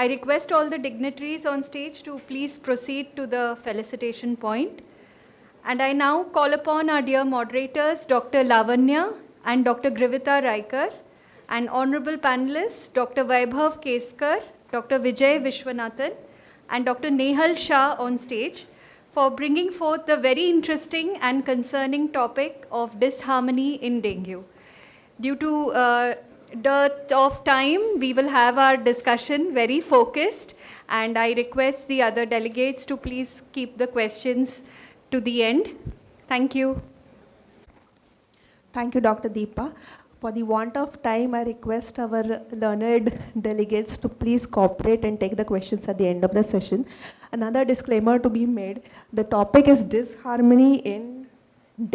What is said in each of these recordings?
I request all the dignitaries on stage to please proceed to the felicitation point. And I now call upon our dear moderators, Dr. Lavanya and Dr. Grivita Raikar, and honorable panelists, Dr. Vaibhav Keskar, Dr. Vijay Vishwanathan, and Dr. Nehal Shah on stage for bringing forth the very interesting and concerning topic of disharmony in dengue. Due to dearth of time, we will have our discussion very focused, and I request the other delegates to please keep the questions to the end. Thank you. Thank you, Dr. Deepa. For the want of time, I request our learned delegates to please cooperate and take the questions at the end of the session. Another disclaimer to be made, the topic is disharmony in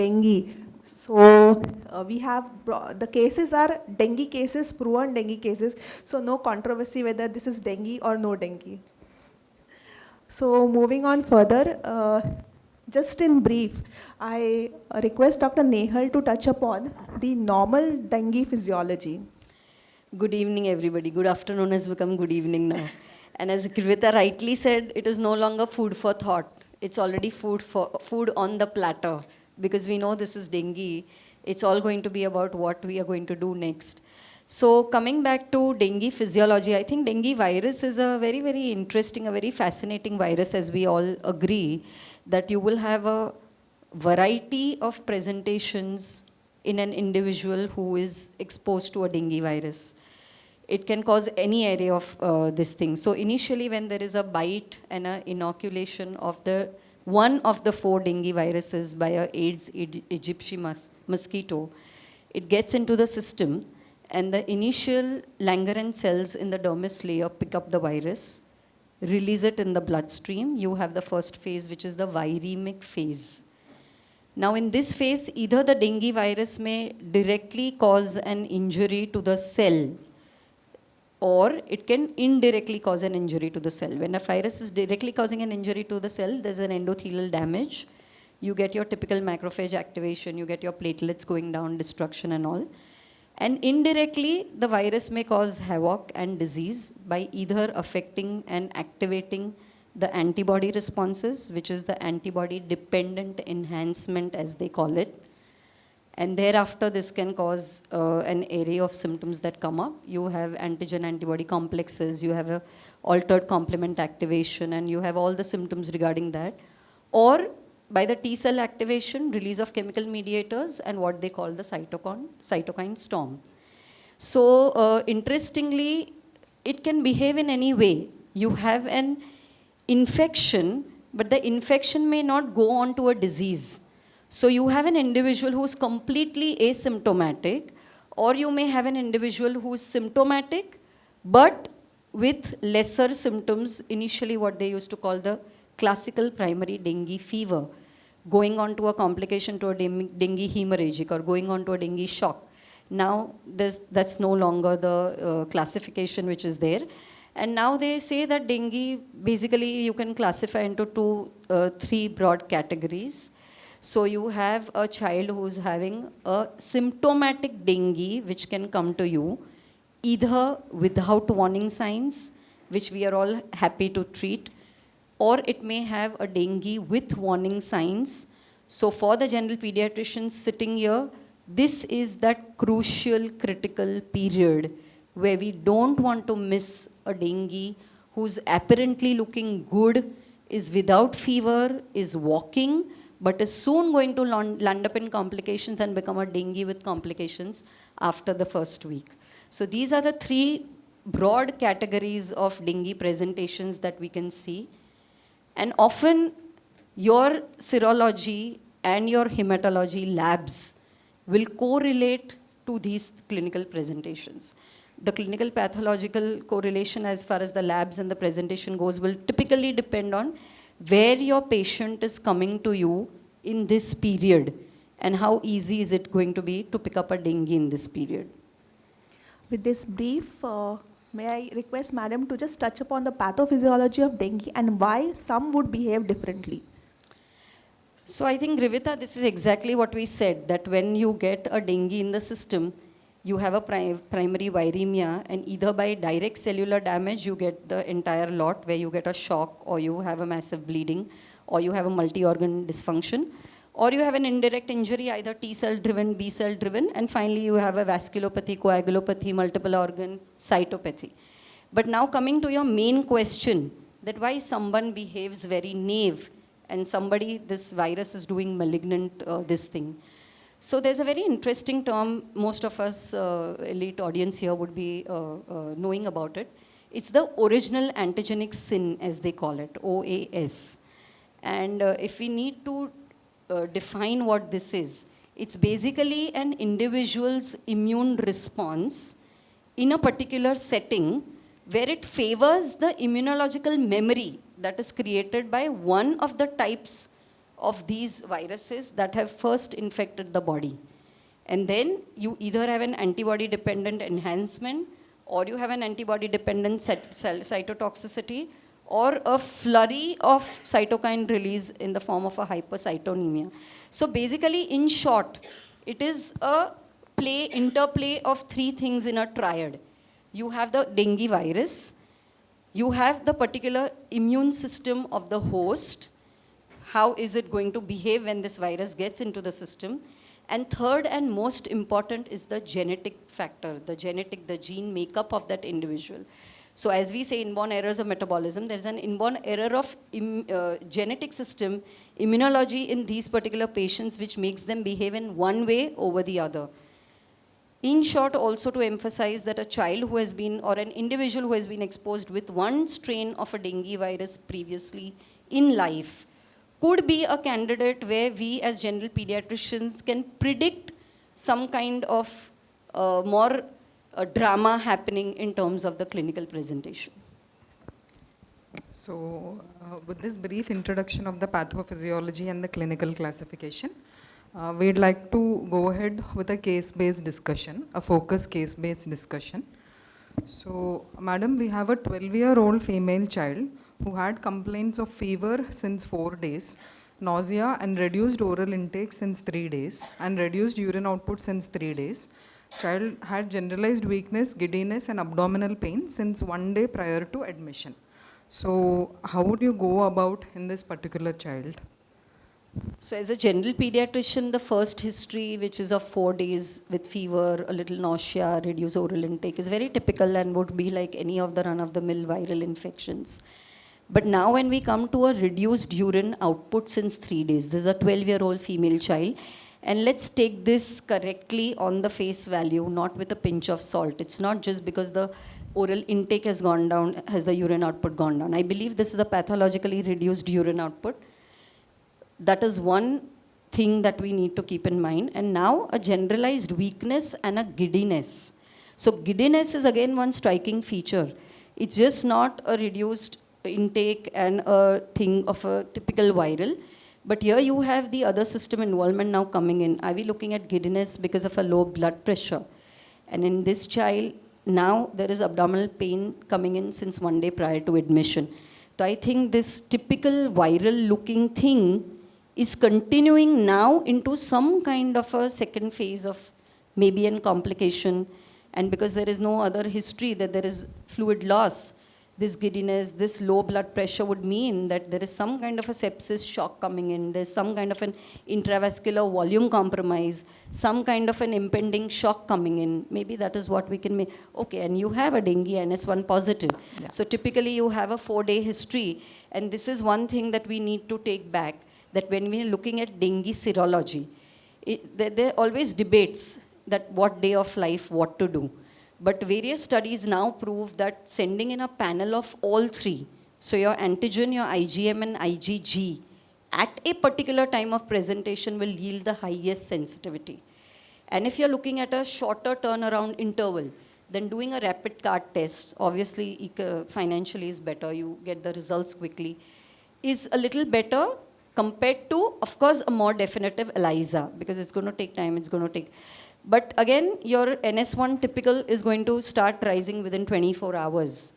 dengue. So we have, the cases are dengue cases, proven dengue cases. So no controversy whether this is dengue or no dengue. So moving on further, just in brief, I request Dr. Nehal to touch upon the normal dengue physiology. Good evening, everybody. Good afternoon has become good evening now. And as Grivita rightly said, it is no longer food for thought. It's already food on the platter. Because we know this is dengue, it's all going to be about what we are going to do next. So coming back to dengue physiology, I think dengue virus is a very, very interesting, a very fascinating virus, as we all agree, that you will have a variety of presentations in an individual who is exposed to a dengue virus. It can cause any area of this thing. So initially when there is a bite and an inoculation of one of the 4 dengue viruses by a Aedes aegypti mosquito, it gets into the system, and the initial Langerhans cells in the dermis layer pick up the virus, release it in the bloodstream. You have the first phase, which is the viremic phase. Now in this phase, either the dengue virus may directly cause an injury to the cell, or it can indirectly cause an injury to the cell. When a virus is directly causing an injury to the cell, there's an endothelial damage. You get your typical macrophage activation, you get your platelets going down, destruction and all. And indirectly, the virus may cause havoc and disease by either affecting and activating the antibody responses, which is the antibody-dependent enhancement, as they call it. And thereafter, this can cause an array of symptoms that come up. You have antigen-antibody complexes, you have a altered complement activation, and you have all the symptoms regarding that. Or by the T cell activation, release of chemical mediators, and what they call the cytokine storm. So interestingly, it can behave in any way. You have an infection, but the infection may not go on to a disease. So you have an individual who is completely asymptomatic, or you may have an individual who is symptomatic, but with lesser symptoms, initially what they used to call the classical primary dengue fever, going on to a complication to a dengue hemorrhagic, or going on to a dengue shock. Now that's no longer the classification which is there. And now they say that dengue, basically you can classify into 3 broad categories. So you have a child who's having a symptomatic dengue, which can come to you either without warning signs, which we are all happy to treat, or it may have a dengue with warning signs. So for the general pediatricians sitting here, this is that crucial, critical period where we don't want to miss a dengue who's apparently looking good, is without fever, is walking, but is soon going to land up in complications and become a dengue with complications after the first week. So these are the 3 broad categories of dengue presentations that we can see. And often your serology and your hematology labs will correlate to these clinical presentations. The clinical pathological correlation as far as the labs and the presentation goes will typically depend on where your patient is coming to you in this period and how easy is it going to be to pick up a dengue in this period. With this brief, may I request Madam to just touch upon the pathophysiology of dengue and why some would behave differently? So I think, Grivita, this is exactly what we said, that when you get a dengue in the system, you have a primary viremia, and either by direct cellular damage, you get the entire lot where you get a shock, or you have a massive bleeding, or you have a multi-organ dysfunction, or you have an indirect injury, either T cell driven, B cell driven, and finally you have a vasculopathy, coagulopathy, multiple organ cytopathy. But now coming to your main question, that why someone behaves very naive and somebody, this virus is doing malignant this thing. So there's a very interesting term, most of us elite audience here would be knowing about it. It's the original antigenic sin, as they call it, OAS. And if we need to define what this is, it's basically an individual's immune response in a particular setting where it favors the immunological memory that is created by one of the types of these viruses that have first infected the body. And then you either have an antibody-dependent enhancement, or you have an antibody-dependent cytotoxicity, or a flurry of cytokine release in the form of a hypercytonemia. So basically, in short, it is a interplay of three things in a triad. You have the dengue virus, you have the particular immune system of the host, how is it going to behave when this virus gets into the system, and third and most important is the genetic factor, the gene makeup of that individual. So as we say, inborn errors of metabolism, there's an inborn error of genetic system, immunology in these particular patients, which makes them behave in one way over the other. In short, also to emphasize that a child who has been, or an individual who has been exposed with one strain of a dengue virus previously in life could be a candidate where we as general pediatricians can predict some kind of more drama happening in terms of the clinical presentation. So, with this brief introduction of the pathophysiology and the clinical classification, we'd like to go ahead with a case-based discussion, a focused case-based discussion. So, madam, we have a 12-year-old female child who had complaints of fever since 4 days, nausea and reduced oral intake since 3 days, and reduced urine output since 3 days. Child had generalized weakness, giddiness and abdominal pain since 1 day prior to admission. So, how would you go about in this particular child? So as a general pediatrician, the first history, which is of 4 days with fever, a little nausea, reduced oral intake, is very typical and would be like any of the run-of-the-mill viral infections. But now when we come to a reduced urine output since 3 days, this is a 12-year-old female child, and let's take this correctly on the face value, not with a pinch of salt. It's not just because the oral intake has gone down, has the urine output gone down. I believe this is a pathologically reduced urine output. That is one thing that we need to keep in mind. And now a generalized weakness and a giddiness. So giddiness is again one striking feature. It's just not a reduced intake and a thing of a typical viral. But here you have the other system involvement now coming in. Are we looking at giddiness because of a low blood pressure? And in this child, now there is abdominal pain coming in since 1 day prior to admission. So I think this typical viral looking thing is continuing now into some kind of a second phase of maybe a complication. And because there is no other history that there is fluid loss, this giddiness, this low blood pressure would mean that there is some kind of a sepsis shock coming in, there's some kind of an intravascular volume compromise, some kind of an impending shock coming in. Maybe that is what we can make. Okay, and you have a dengue NS1 positive. Yeah. So typically you have a 4-day history. And this is one thing that we need to take back, that when we are looking at dengue serology, there are always debates that what day of life, what to do. But various studies now prove that sending in a panel of all three, so your antigen, your IgM and IgG, at a particular time of presentation will yield the highest sensitivity. And if you're looking at a shorter turnaround interval, then doing a rapid card test, obviously financially is better, you get the results quickly, is a little better compared to, of course, a more definitive ELISA, because it's going to take time, But again, your NS1 typical is going to start rising within 24 hours.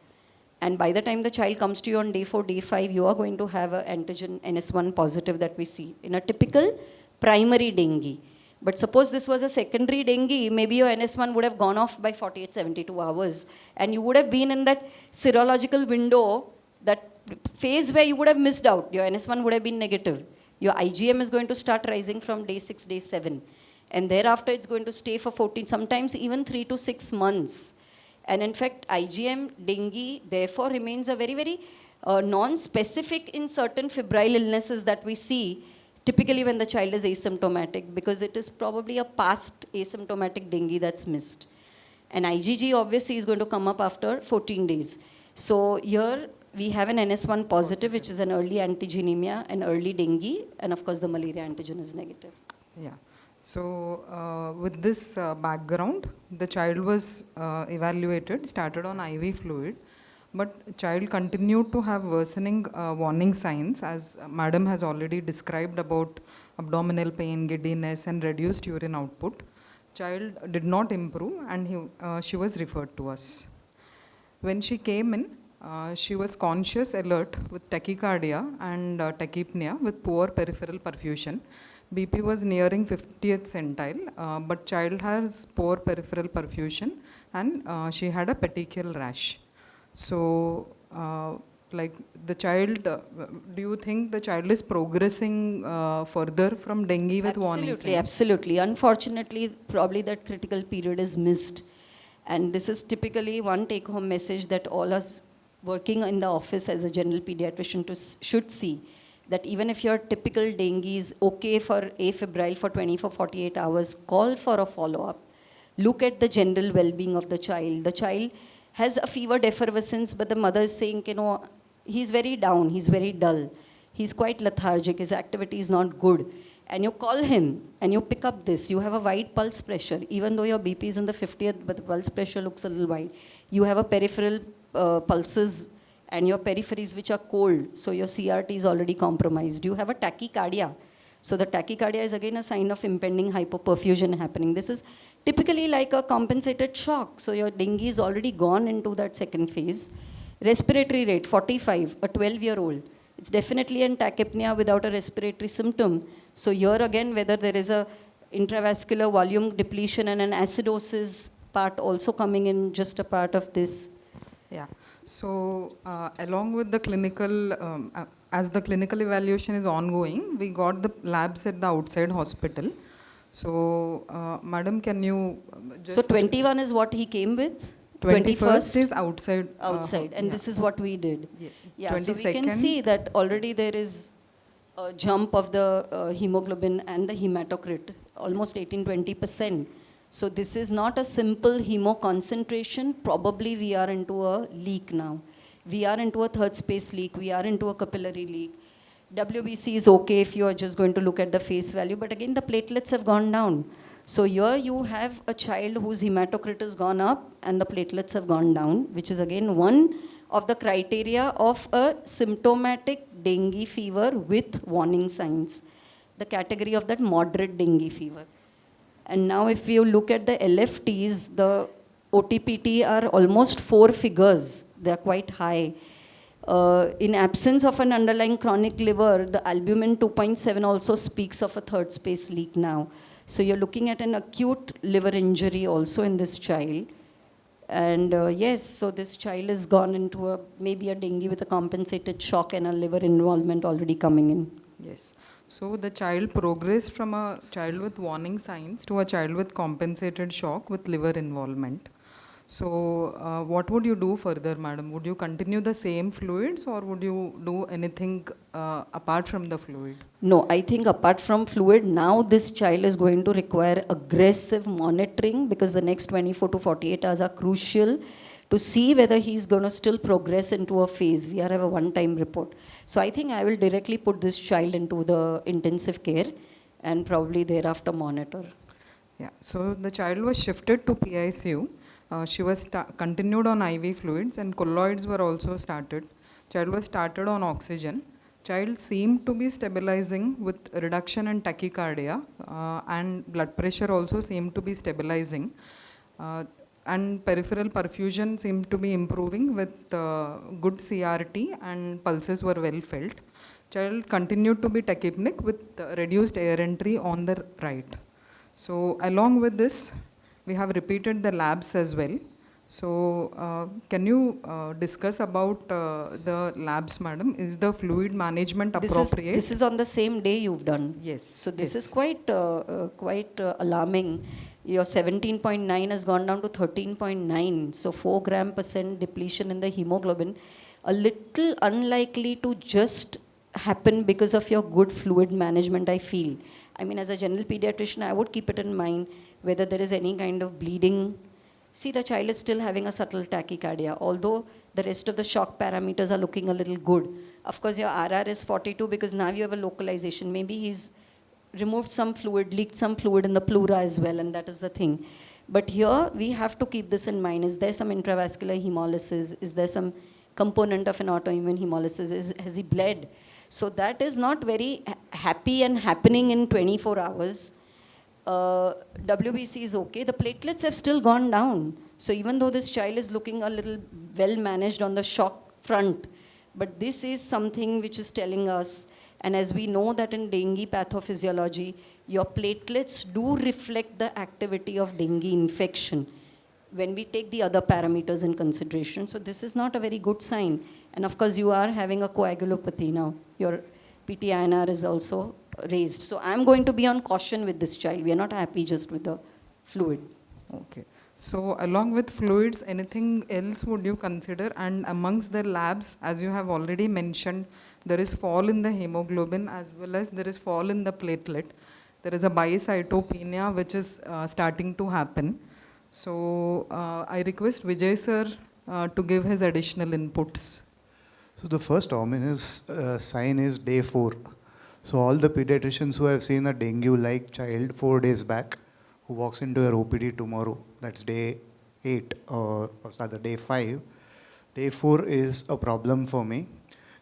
And by the time the child comes to you on day 4, day 5, you are going to have an antigen NS1 positive that we see in a typical primary dengue. But suppose this was a secondary dengue, maybe your NS1 would have gone off by 48, 72 hours. And you would have been in that serological window, that phase where you would have missed out. Your NS1 would have been negative. Your IgM is going to start rising from day 6, day 7. And thereafter, it's going to stay for 14, sometimes even 3 to 6 months. And in fact, IgM dengue therefore remains a very, very non-specific in certain febrile illnesses that we see, typically when the child is asymptomatic, because it is probably a past asymptomatic dengue that's missed. And IgG obviously is going to come up after 14 days. So here we have an NS1 positive, which is an early antigenemia, an early dengue, and of course the malaria antigen is negative. Yeah. So with this background, the child was evaluated, started on IV fluid, but child continued to have worsening warning signs, as madam has already described about abdominal pain, giddiness and reduced urine output. Child did not improve and she was referred to us. When she came in, she was conscious, alert with tachycardia and tachypnea with poor peripheral perfusion. BP was nearing 50th centile, but child has poor peripheral perfusion and she had a petechial rash. So, like the child, do you think the child is progressing further from dengue with warning signs? Absolutely. Unfortunately, probably that critical period is missed. And this is typically one take-home message that all us working in the office as a general pediatrician should see. That even if your typical dengue is okay for afebrile for 24-48 hours, call for a follow-up. Look at the general well-being of the child. The child has a fever defervescence, but the mother is saying, you know, he's very down, he's very dull, he's quite lethargic, his activity is not good. And you call him and you pick up this. You have a wide pulse pressure, even though your BP is in the 50th, but the pulse pressure looks a little wide. You have a peripheral pulses and your peripheries which are cold, so your CRT is already compromised. You have a tachycardia. So the tachycardia is again a sign of impending hypoperfusion happening. This is typically like a compensated shock. So your dengue is already gone into that second phase. Respiratory rate, 45, a 12-year-old. It's definitely an tachypnea without a respiratory symptom. So here again, whether there is a intravascular volume depletion and an acidosis part also coming in, just a part of this. Yeah. So along with the clinical, as the clinical evaluation is ongoing, we got the labs at the outside hospital. So madam, can you just... So 21 is what he came with? 21st is outside. Outside, and yeah. this is what we did. Yeah. So we can see that already there is a jump of the hemoglobin and the hematocrit, almost 18-20%. So this is not a simple hemo concentration. Probably we are into a leak now. We are into a third space leak. We are into a capillary leak. WBC is okay if you are just going to look at the face value, but again the platelets have gone down. So here you have a child whose hematocrit has gone up and the platelets have gone down, which is again one of the criteria of a symptomatic dengue fever with warning signs. The category of that moderate dengue fever. And now if you look at the LFTs, the OTPT are almost 4 figures. They are quite high. In absence of an underlying chronic liver, the albumin 2.7 also speaks of a third space leak now. So you're looking at an acute liver injury also in this child. And yes, so this child has gone into maybe a dengue with a compensated shock and a liver involvement already coming in. Yes. So the child progressed from a child with warning signs to a child with compensated shock with liver involvement. So what would you do further, madam? Would you continue the same fluids or would you do anything apart from the fluid? No, I think apart from fluid, now this child is going to require aggressive monitoring because the next 24 to 48 hours are crucial to see whether he's going to still progress into a phase. We have a one-time report. So I think I will directly put this child into the intensive care and probably thereafter monitor. Yeah, so the child was shifted to PICU. She was continued on IV fluids and colloids were also started. Child was started on oxygen. Child seemed to be stabilizing with reduction in tachycardia and blood pressure also seemed to be stabilizing. And peripheral perfusion seemed to be improving with good CRT and pulses were well felt. Child continued to be tachypnic with reduced air entry on the right. So along with this, we have repeated the labs as well. So can you discuss about the labs, madam? Is the fluid management appropriate? This is on the same day you've done. Yes. So this yes. is quite alarming. Your 17.9 has gone down to 13.9. So 4 gram% depletion in the hemoglobin. A little unlikely to just happen because of your good fluid management, I feel. I mean, as a general pediatrician, I would keep it in mind whether there is any kind of bleeding. See, the child is still having a subtle tachycardia, although the rest of the shock parameters are looking a little good. Of course, your RR is 42 because now you have a localization. Maybe he's removed some fluid, leaked some fluid in the pleura as well, and that is the thing. But here, we have to keep this in mind. Is there some intravascular hemolysis? Is there some component of an autoimmune hemolysis? Has he bled? So that is not very happy and happening in 24 hours. WBC is okay. The platelets have still gone down. So even though this child is looking a little well managed on the shock front, but this is something which is telling us, and as we know that in dengue pathophysiology, your platelets do reflect the activity of dengue infection when we take the other parameters in consideration. So this is not a very good sign. And of course, you are having a coagulopathy now. Your PT-INR is also raised. So I'm going to be on caution with this child. We are not happy just with the fluid. Okay. So along with fluids, anything else would you consider? And amongst the labs, as you have already mentioned, there is fall in the hemoglobin as well as there is fall in the platelet. There is a bicytopenia which is starting to happen. So I request Vijay sir to give his additional inputs. So the first ominous sign is day 4. So all the pediatricians who have seen a dengue-like child 4 days back, who walks into your OPD tomorrow, that's day 8 or rather day 5, day 4 is a problem for me.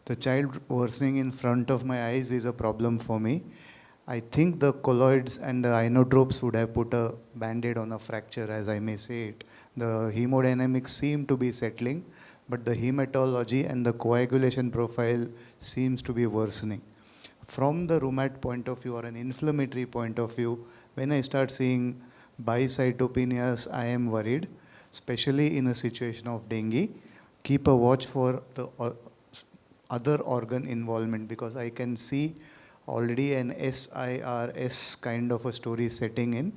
The child worsening in front of my eyes is a problem for me. I think the colloids and the inotropes would have put a band-aid on a fracture, as I may say it. The hemodynamics seem to be settling, but the hematology and the coagulation profile seems to be worsening. From the rheumat point of view or an inflammatory point of view, when I start seeing bicytopenias, I am worried, especially in a situation of dengue. Keep a watch for the other organ involvement, because I can see already an SIRS kind of a story setting in,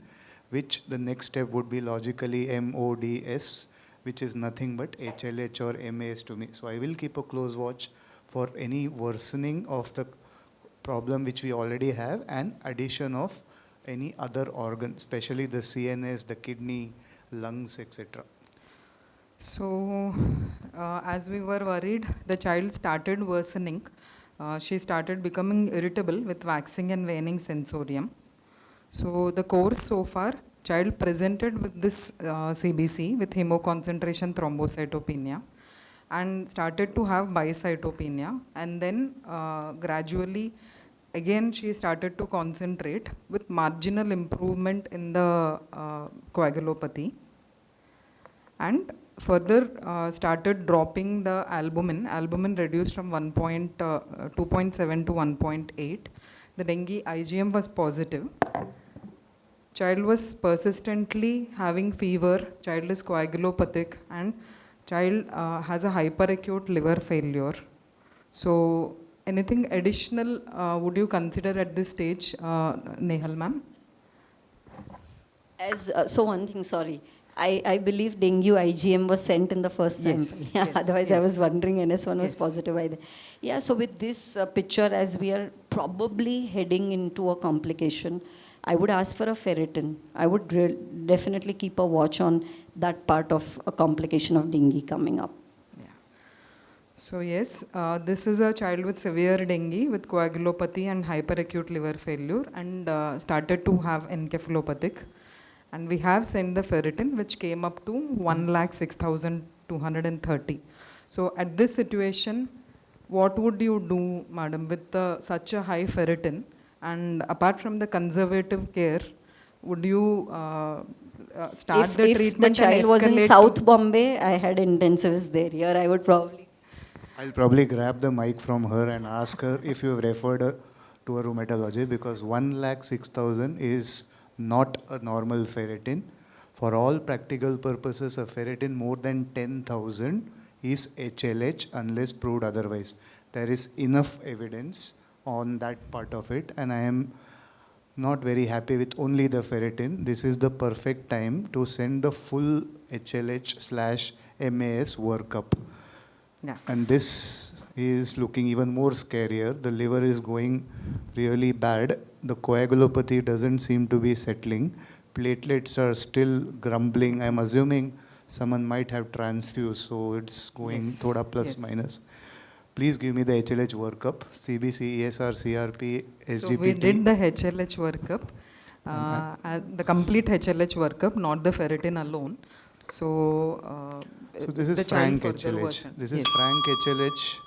which the next step would be logically MODS, which is nothing but HLH or MAS to me. So I will keep a close watch for any worsening of the problem which we already have and addition of any other organ, especially the CNS, the kidney, lungs, etc. So as we were worried, the child started worsening. She started becoming irritable with waxing and waning sensorium. So the course so far, child presented with this CBC with hemoconcentration thrombocytopenia and started to have bicytopenia, and then gradually again she started to concentrate with marginal improvement in the coagulopathy, and further started dropping the albumin. Albumin reduced from 2.7 to 1.8. The dengue IgM was positive. Child was persistently having fever, child is coagulopathic, and child has a hyperacute liver failure. So anything additional would you consider at this stage, Nehal ma'am? So one thing, sorry. I believe dengue IgM was sent in the first sample. Yes, Yeah, yes, otherwise I yes. was wondering NS1 was Yes. positive either. Yeah, so with this picture, as we are probably heading into a complication, I would ask for a ferritin. I would definitely keep a watch on that part of a complication of dengue coming up. Yeah. So yes, this is a child with severe dengue with coagulopathy and hyperacute liver failure, and started to have encephalopathic. And we have sent the ferritin, which came up to 1,06,230. So at this situation, what would you do, madam, with such a high ferritin? And apart from the conservative care, would you start the If treatment the child and was in escalate South Bombay, I had intensivists there. Here I would probably. I'll probably grab the mic from her and ask her if you have referred her to a rheumatologist, because 1,06,000 is not a normal ferritin. For all practical purposes, a ferritin more than 10,000 is HLH unless proved otherwise. There is enough evidence on that part of it, and I am not very happy with only the ferritin. This is the perfect time to send the full HLH/MAS workup. Yeah. And this is looking even more scarier. The liver is going really bad. The coagulopathy doesn't seem to be settling. Platelets are still grumbling. I'm assuming someone might have transfused, so it's going Yes. thoda plus Yes. minus. Please give me the HLH workup, CBC, ESR, CRP, SGPT. So we did the HLH workup, the complete HLH workup, not the ferritin alone. So, So this is the child frank further HLH. worsened. This is Yes. frank HLH.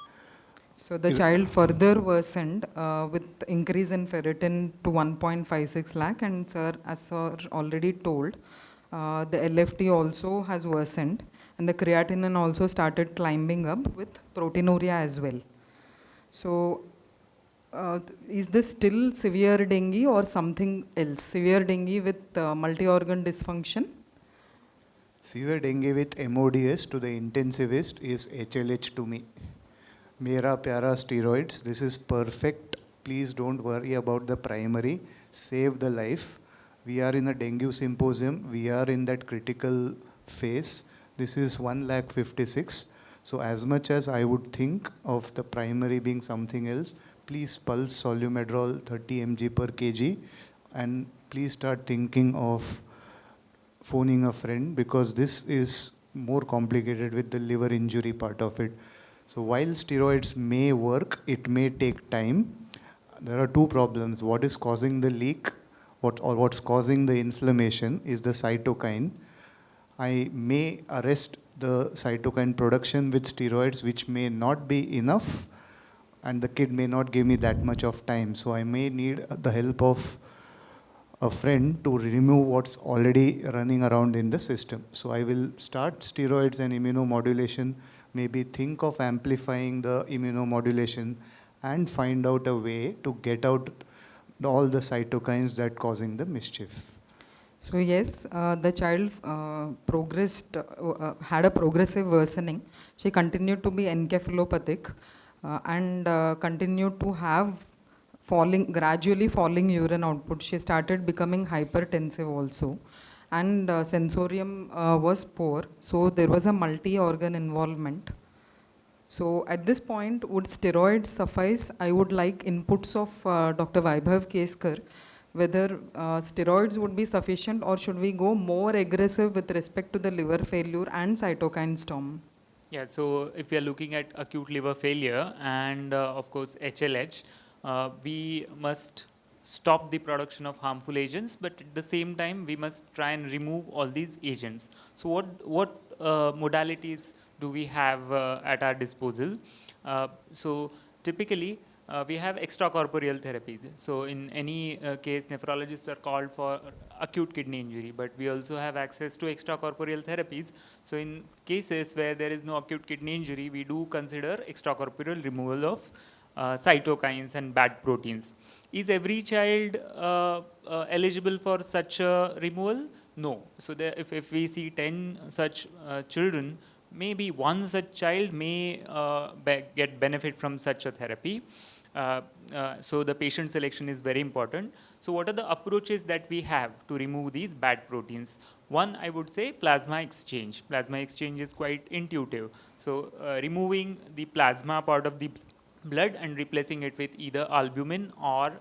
So the child further worsened with increase in ferritin to 1.56 lakh, and sir, as sir already told, the LFT also has worsened, and the creatinine also started climbing up with proteinuria as well. So is this still severe dengue or something else? Severe dengue with multi-organ dysfunction? Severe dengue with MODS to the intensivist is HLH to me. Mera pyara steroids, this is perfect. Please don't worry about the primary. Save the life. We are in a dengue symposium. We are in that critical phase. This is 1,56,000. So as much as I would think of the primary being something else, please pulse solumedrol 30 mg per kg, and please start thinking of phoning a friend, because this is more complicated with the liver injury part of it. So while steroids may work, it may take time. There are two problems. What is causing the leak, what's causing the inflammation is the cytokine. I may arrest the cytokine production with steroids, which may not be enough, and the kid may not give me that much of time. So I may need the help of a friend to remove what's already running around in the system. So I will start steroids and immunomodulation, maybe think of amplifying the immunomodulation and find out a way to get out all the cytokines that causing the mischief. So yes, the child progressed, had a progressive worsening. She continued to be encephalopathic and continued to have gradually falling urine output. She started becoming hypertensive also, and sensorium was poor. So there was a multi-organ involvement. So at this point, would steroids suffice? I would like inputs of Dr. Vaibhav Keskar, whether steroids would be sufficient, or should we go more aggressive with respect to the liver failure and cytokine storm? Yeah, so if we are looking at acute liver failure and of course HLH, we must stop the production of harmful agents, but at the same time we must try and remove all these agents. So what modalities do we have at our disposal? So typically we have extracorporeal therapies. So in any case, nephrologists are called for acute kidney injury, but we also have access to extracorporeal therapies. So in cases where there is no acute kidney injury, we do consider extracorporeal removal of cytokines and bad proteins. Is every child eligible for such a removal? No. So there, if we see 10 such children, maybe one such child may get benefit from such a therapy. So the patient selection is very important. So what are the approaches that we have to remove these bad proteins? One, I would say plasma exchange. Plasma exchange is quite intuitive. So removing the plasma part of the blood and replacing it with either albumin or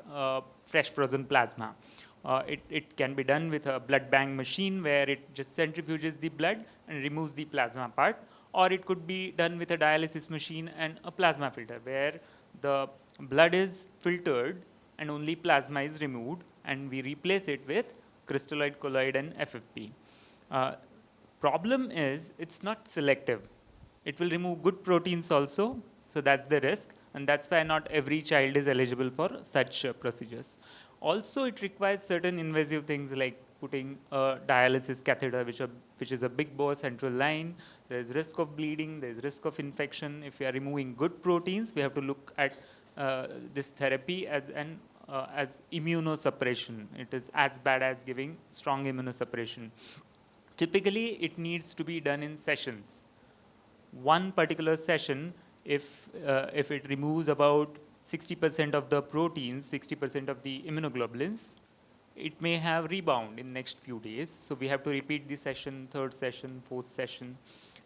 fresh frozen plasma. It can be done with a blood bank machine where it just centrifuges the blood and removes the plasma part, or it could be done with a dialysis machine and a plasma filter where the blood is filtered and only plasma is removed, and we replace it with crystalloid, colloid and FFP. Problem is it's not selective. It will remove good proteins also, so that's the risk, and that's why not every child is eligible for such procedures. Also, it requires certain invasive things like putting a dialysis catheter, which is a big bore central line. There's risk of bleeding, there's risk of infection. If we are removing good proteins, we have to look at this therapy as an as immunosuppression. It is as bad as giving strong immunosuppression. Typically, it needs to be done in sessions. One particular session, if it removes about 60% of the proteins, 60% of the immunoglobulins, it may have rebound in next few days. So we have to repeat the session, third session, fourth session.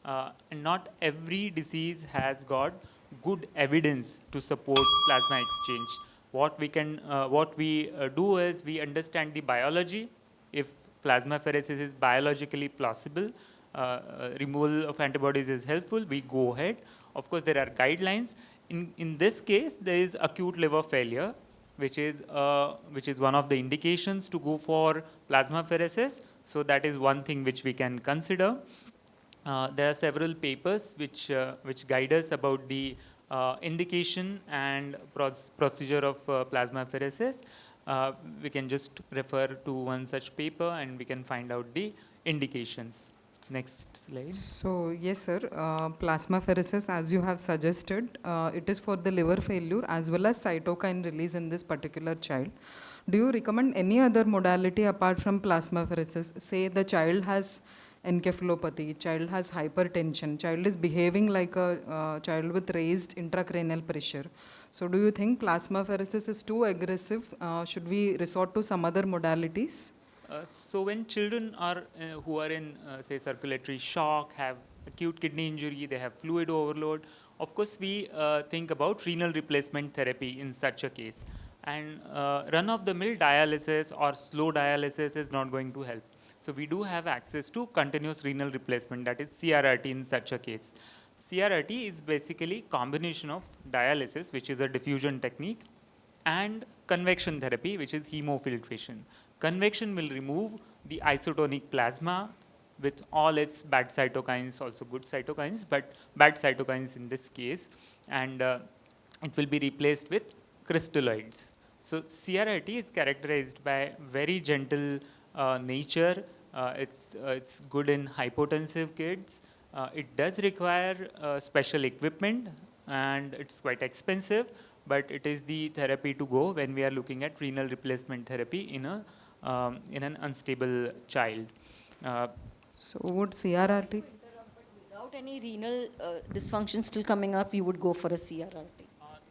And not every disease has got good evidence to support plasma exchange. What we do is we understand the biology. If plasmapheresis is biologically plausible, removal of antibodies is helpful, we go ahead. Of course, there are guidelines. In this case, there is acute liver failure, which is one of the indications to go for plasmapheresis. So that is one thing which we can consider. There are several papers which guide us about the indication and procedure of plasmapheresis. We can just refer to one such paper and we can find out the indications. Next slide. So yes, sir. Plasmapheresis, as you have suggested, it is for the liver failure as well as cytokine release in this particular child. Do you recommend any other modality apart from plasmapheresis? Say the child has encephalopathy, child has hypertension, child is behaving like a child with raised intracranial pressure. So do you think plasmapheresis is too aggressive? Should we resort to some other modalities? So when children are who are in say circulatory shock, have acute kidney injury, they have fluid overload, of course we think about renal replacement therapy in such a case. And run-of-the-mill dialysis or slow dialysis is not going to help. So we do have access to continuous renal replacement, that is CRRT in such a case. CRRT is basically combination of dialysis, which is a diffusion technique, and convection therapy, which is hemofiltration. Convection will remove the isotonic plasma with all its bad cytokines, also good cytokines, but bad cytokines in this case, and it will be replaced with crystalloids. So CRRT is characterized by very gentle nature. It's good in hypotensive kids. It does require special equipment and it's quite expensive, but it is the therapy to go when we are looking at renal replacement therapy in an unstable child. So would CRRT? Without any renal dysfunction still coming up, you would go for a CRRT?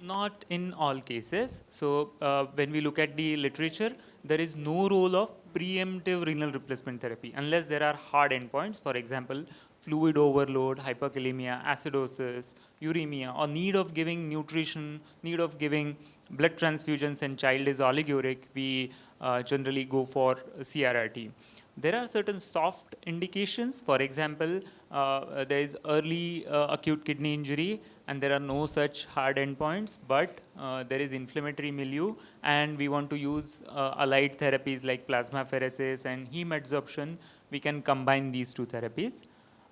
Not in all cases. So when we look at the literature, there is no role of preemptive renal replacement therapy unless there are hard endpoints. For example, fluid overload, hyperkalemia, acidosis, uremia, or need of giving nutrition, need of giving blood transfusions, and child is oliguric, we generally go for CRRT. There are certain soft indications. For example, there is early acute kidney injury and there are no such hard endpoints, but there is inflammatory milieu and we want to use allied therapies like plasmapheresis and heme adsorption. We can combine these two therapies.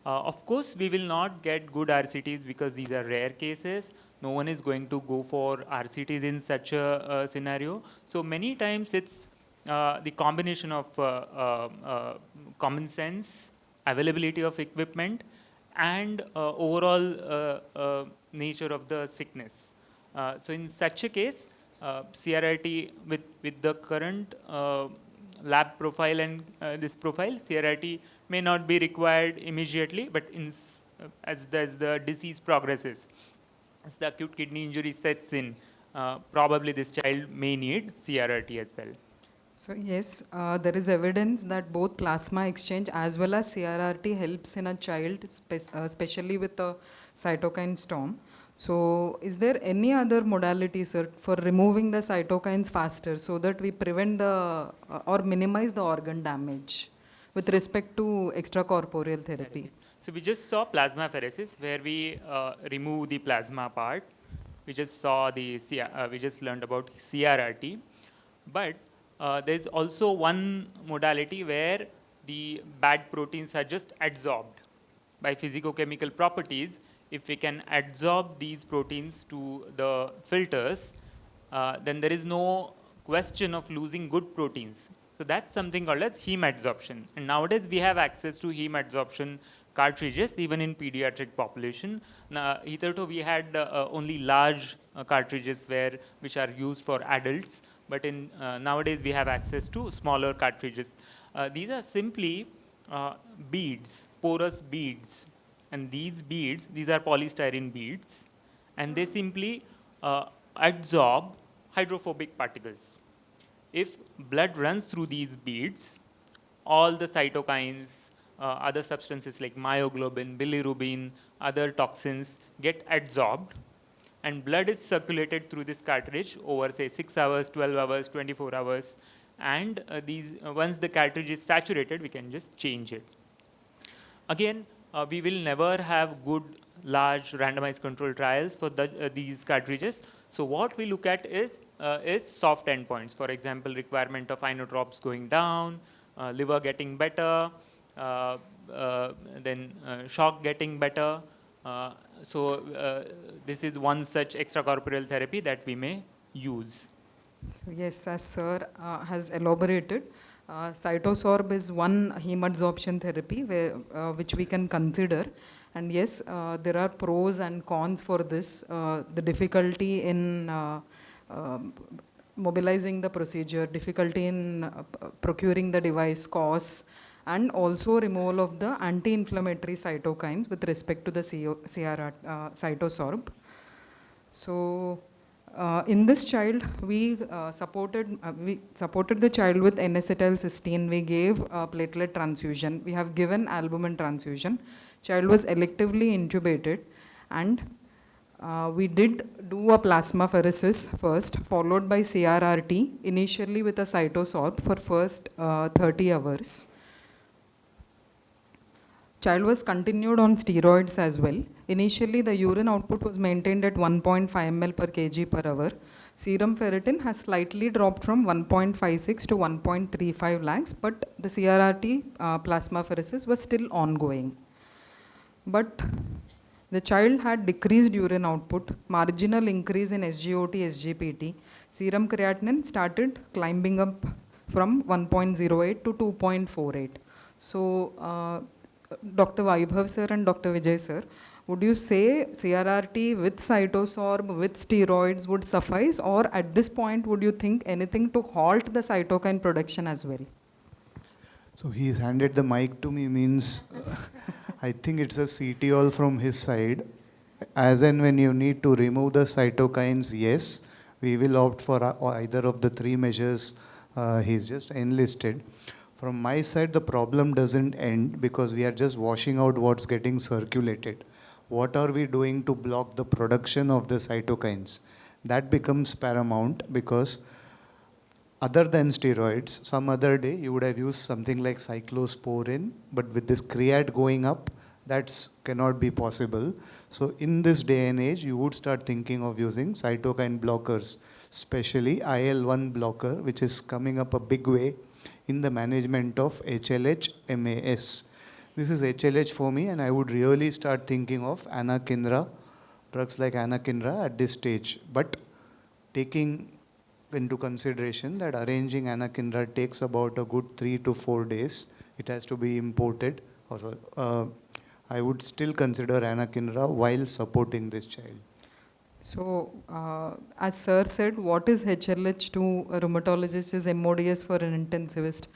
Of course, we will not get good RCTs because these are rare cases. No one is going to go for RCTs in such a scenario. So many times it's the combination of common sense, availability of equipment, and overall nature of the sickness. So in such a case, CRRT with the current lab profile and this profile, CRRT may not be required immediately, but as the disease progresses, as the acute kidney injury sets in, probably this child may need CRRT as well. So yes, there is evidence that both plasma exchange as well as CRRT helps in a child, especially with a cytokine storm. So is there any other modality, sir, for removing the cytokines faster so that we prevent or minimize the organ damage with respect to extracorporeal therapy? So we just saw plasmapheresis where we remove the plasma part. We just saw we just learned about CRRT, but there is also one modality where the bad proteins are just adsorbed by physicochemical properties. If we can adsorb these proteins to the filters, then there is no question of losing good proteins. So that's something called as heme adsorption. And nowadays we have access to heme adsorption cartridges even in pediatric population. Hitherto we had only large cartridges which are used for adults, but in nowadays we have access to smaller cartridges. These are simply beads, porous beads, and these are polystyrene beads, and they simply adsorb hydrophobic particles. If blood runs through these beads, all the cytokines, other substances like myoglobin, bilirubin, other toxins get adsorbed, and blood is circulated through this cartridge over say 6 hours, 12 hours, 24 hours, and once the cartridge is saturated, we can just change it. Again, we will never have good large randomized control trials for these cartridges. So what we look at is soft endpoints. For example, requirement of inotropes going down, liver getting better, then shock getting better. This is one such extracorporeal therapy that we may use. So yes, as sir has elaborated, cytosorb is one hemadsorption therapy which we can consider. And yes, there are pros and cons for this. The difficulty in mobilizing the procedure, difficulty in procuring the device, costs, and also removal of the anti-inflammatory cytokines with respect to the cytosorb. So in this child, we supported the child with N-acetylcysteine. We gave platelet transfusion. We have given albumin transfusion. Child was electively intubated, and we did do a plasmapheresis first, followed by CRRT, initially with a cytosorb for first 30 hours. Child was continued on steroids as well. Initially, the urine output was maintained at 1.5 ml per kg per hour. Serum ferritin has slightly dropped from 1.56 to 1.35 lakhs, but the CRRT plasmapheresis was still ongoing. But the child had decreased urine output, marginal increase in SGOT, SGPT. Serum creatinine started climbing up from 1.08 to 2.48. So, Dr. Vaibhav sir and Dr. Vijay sir, would you say CRRT with cytosorb, with steroids would suffice, or at this point would you think anything to halt the cytokine production as well? So he's handed the mic to me means I think it's a CT all from his side. As and when you need to remove the cytokines, yes, we will opt for either of the three measures he's just enlisted. From my side, the problem doesn't end because we are just washing out what's getting circulated. What are we doing to block the production of the cytokines? That becomes paramount because other than steroids, some other day you would have used something like cyclosporin, but with this creat going up, that cannot be possible. So in this day and age, you would start thinking of using cytokine blockers, especially IL-1 blocker, which is coming up a big way in the management of HLH MAS. This is HLH for me, and I would really start thinking of anakinra, drugs like anakinra at this stage. But taking into consideration that arranging anakinra takes about a good 3 to 4 days, it has to be imported. Also, I would still consider anakinra while supporting this child. So, as sir said, what is HLH to a rheumatologist is MODS for an intensivist.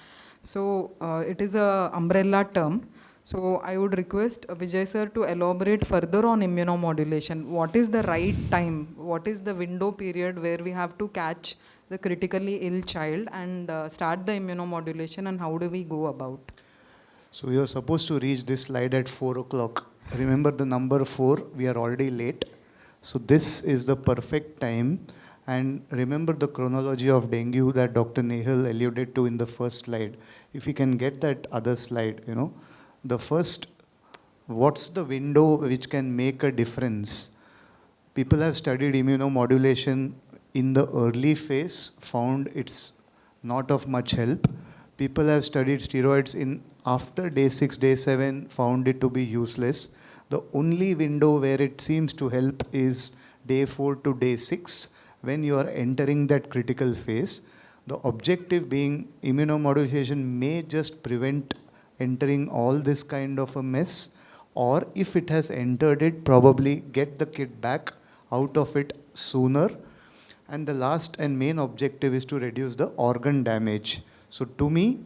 So, it is a umbrella term. So, I would request Vijay sir to elaborate further on immunomodulation. What is the right time? What is the window period where we have to catch the critically ill child and start the immunomodulation, and how do we go about? So, we are supposed to reach this slide at 4 o'clock. Remember the number 4, we are already late. So this is the perfect time, and remember the chronology of dengue that Dr. Nehal alluded to in the first slide. If you can get that other slide, the first, what's the window which can make a difference? People have studied immunomodulation in the early phase, found it's not of much help. People have studied steroids in after day 6, day 7, found it to be useless. The only window where it seems to help is day 4 to day 6 when you are entering that critical phase. The objective being immunomodulation may just prevent entering all this kind of a mess, or if it has entered it, probably get the kid back out of it sooner. And the last and main objective is to reduce the organ damage. So to me,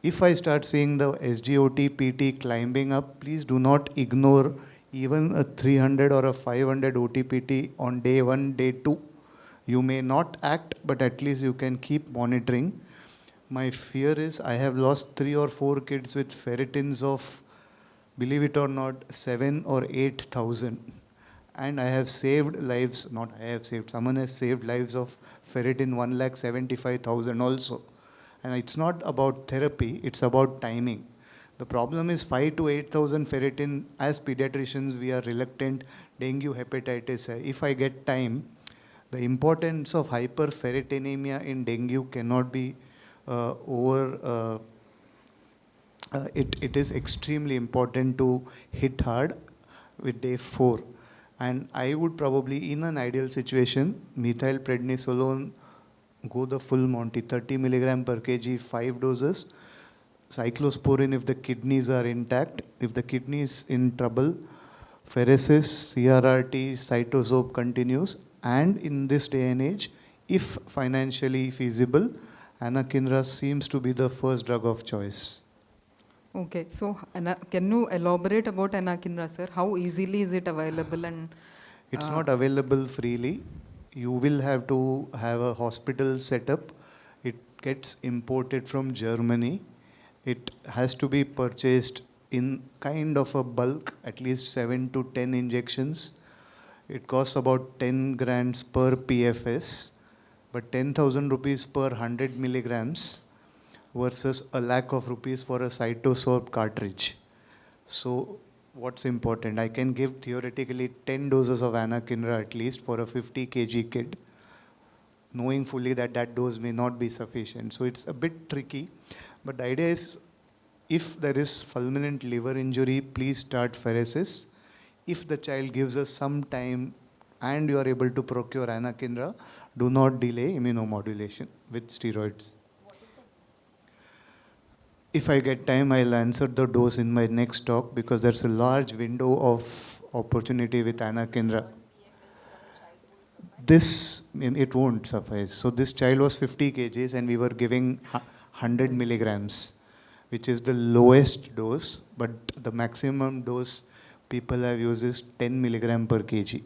if I start seeing the SGOT, PT climbing up, please do not ignore even a 300 or a 500 OTPT on day 1, day 2. You may not act, but at least you can keep monitoring. My fear is I have lost 3 or 4 kids with ferritins of, believe it or not, 7 or 8,000. And I have saved lives, not I have saved, someone has saved lives of ferritin 1,75,000 also. And it's not about therapy, it's about timing. The problem is 5 to 8,000 ferritin. As pediatricians, we are reluctant. Dengue, hepatitis. If I get time, the importance of hyperferritinemia in dengue cannot be it is extremely important to hit hard with day 4. And I would probably, in an ideal situation, methylprednisolone, go the full Monty, 30 milligram per kg, 5 doses. Cyclosporin if the kidneys are intact. If the kidney is in trouble, pheresis, CRRT, cytosoap continues. And in this day and age, if financially feasible, anakinra seems to be the first drug of choice. Okay, so can you elaborate about anakinra, sir? How easily is it available? And it's not available freely. You will have to have a hospital setup. It gets imported from Germany. It has to be purchased in kind of a bulk, at least 7 to 10 injections. It costs about 10 grams per PFS, but 10,000 rupees per 100 milligrams versus a lakh of rupees for a cytosorb cartridge. So what's important? I can give theoretically 10 doses of anakinra at least for a 50 kg kid, knowing fully that that dose may not be sufficient. So it's a bit tricky, but the idea is if there is fulminant liver injury, please start pheresis. If the child gives us some time and you are able to procure anakinra, do not delay immunomodulation with steroids. If I get time, I'll answer the dose in my next talk because there's a large window of opportunity with anakinra. It won't suffice. So this child was 50 kgs and we were giving 100 milligrams, which is the lowest dose, but the maximum dose people have used is 10 milligram per kg.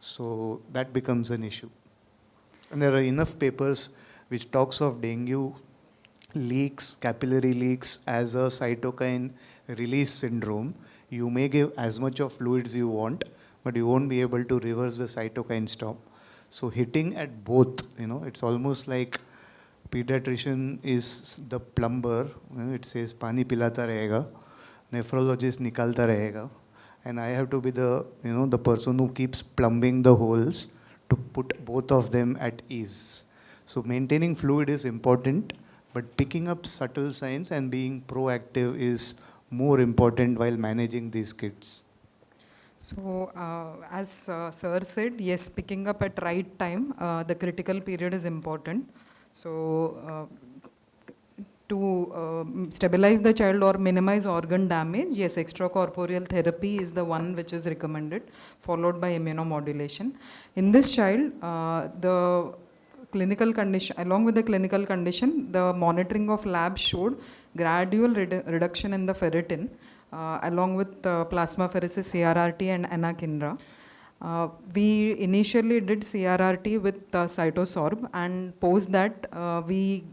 So that becomes an issue. And there are enough papers which talks of dengue leaks, capillary leaks as a cytokine release syndrome. You may give as much of fluids you want, but you won't be able to reverse the cytokine storm. So hitting at both, it's almost like pediatrician is the plumber. It says pani pilata rahega, nephrologist nikalta rahega, and I have to be the the person who keeps plumbing the holes to put both of them at ease. So maintaining fluid is important, but picking up subtle signs and being proactive is more important while managing these kids. so, as sir said, yes, picking up at right time, the critical period is important. So, to stabilize the child or minimize organ damage, yes, extracorporeal therapy is the one which is recommended, followed by immunomodulation. In this child, the clinical condition, along with the clinical condition, the monitoring of labs showed gradual reduction in the ferritin, along with plasmapheresis, CRRT, and anakinra. We initially did CRRT with cytosorb, and post that we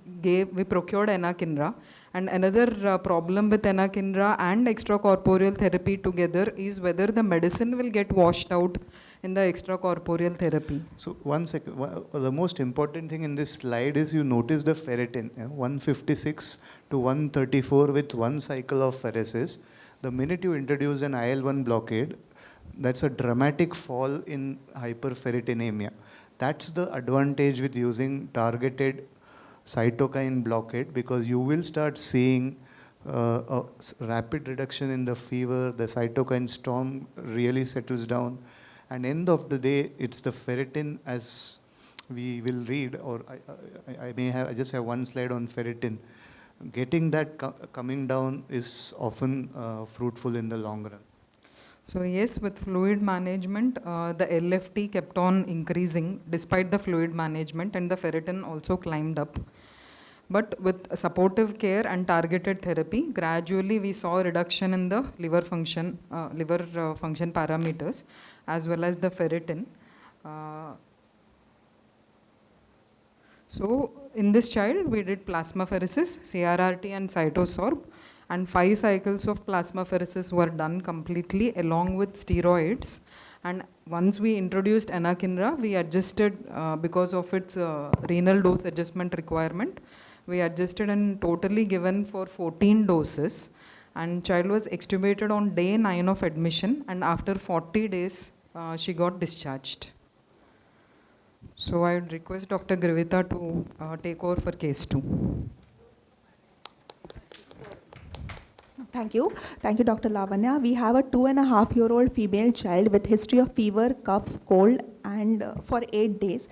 procured anakinra. And another problem with anakinra and extracorporeal therapy together is whether the medicine will get washed out in the extracorporeal therapy. So one second, the most important thing in this slide is you notice the ferritin, 156 to 134 with one cycle of pheresis. The minute you introduce an IL-1 blockade, that's a dramatic fall in hyperferritinemia. That's the advantage with using targeted cytokine blockade, because you will start seeing a rapid reduction in the fever, the cytokine storm really settles down, and end of the day, it's the ferritin, as we will read, or I just have one slide on ferritin. Getting that coming down is often fruitful in the long run. So yes, with fluid management, the LFT kept on increasing despite the fluid management, and the ferritin also climbed up. But with supportive care and targeted therapy, gradually we saw a reduction in the liver function parameters, as well as the ferritin. So in this child, we did plasmapheresis, CRRT and cytosorb, and 5 cycles of plasmapheresis were done completely along with steroids. And once we introduced anakinra, we adjusted because of its renal dose adjustment requirement. We adjusted and totally given for 14 doses. And child was extubated on day 9 of admission, and after 40 days, she got discharged. So I would request Dr. Grivita to take over for case 2. Thank you. Thank you, Dr. Lavanya. We have a 2.5-year-old female child with history of fever, cough, cold, and for 8 days,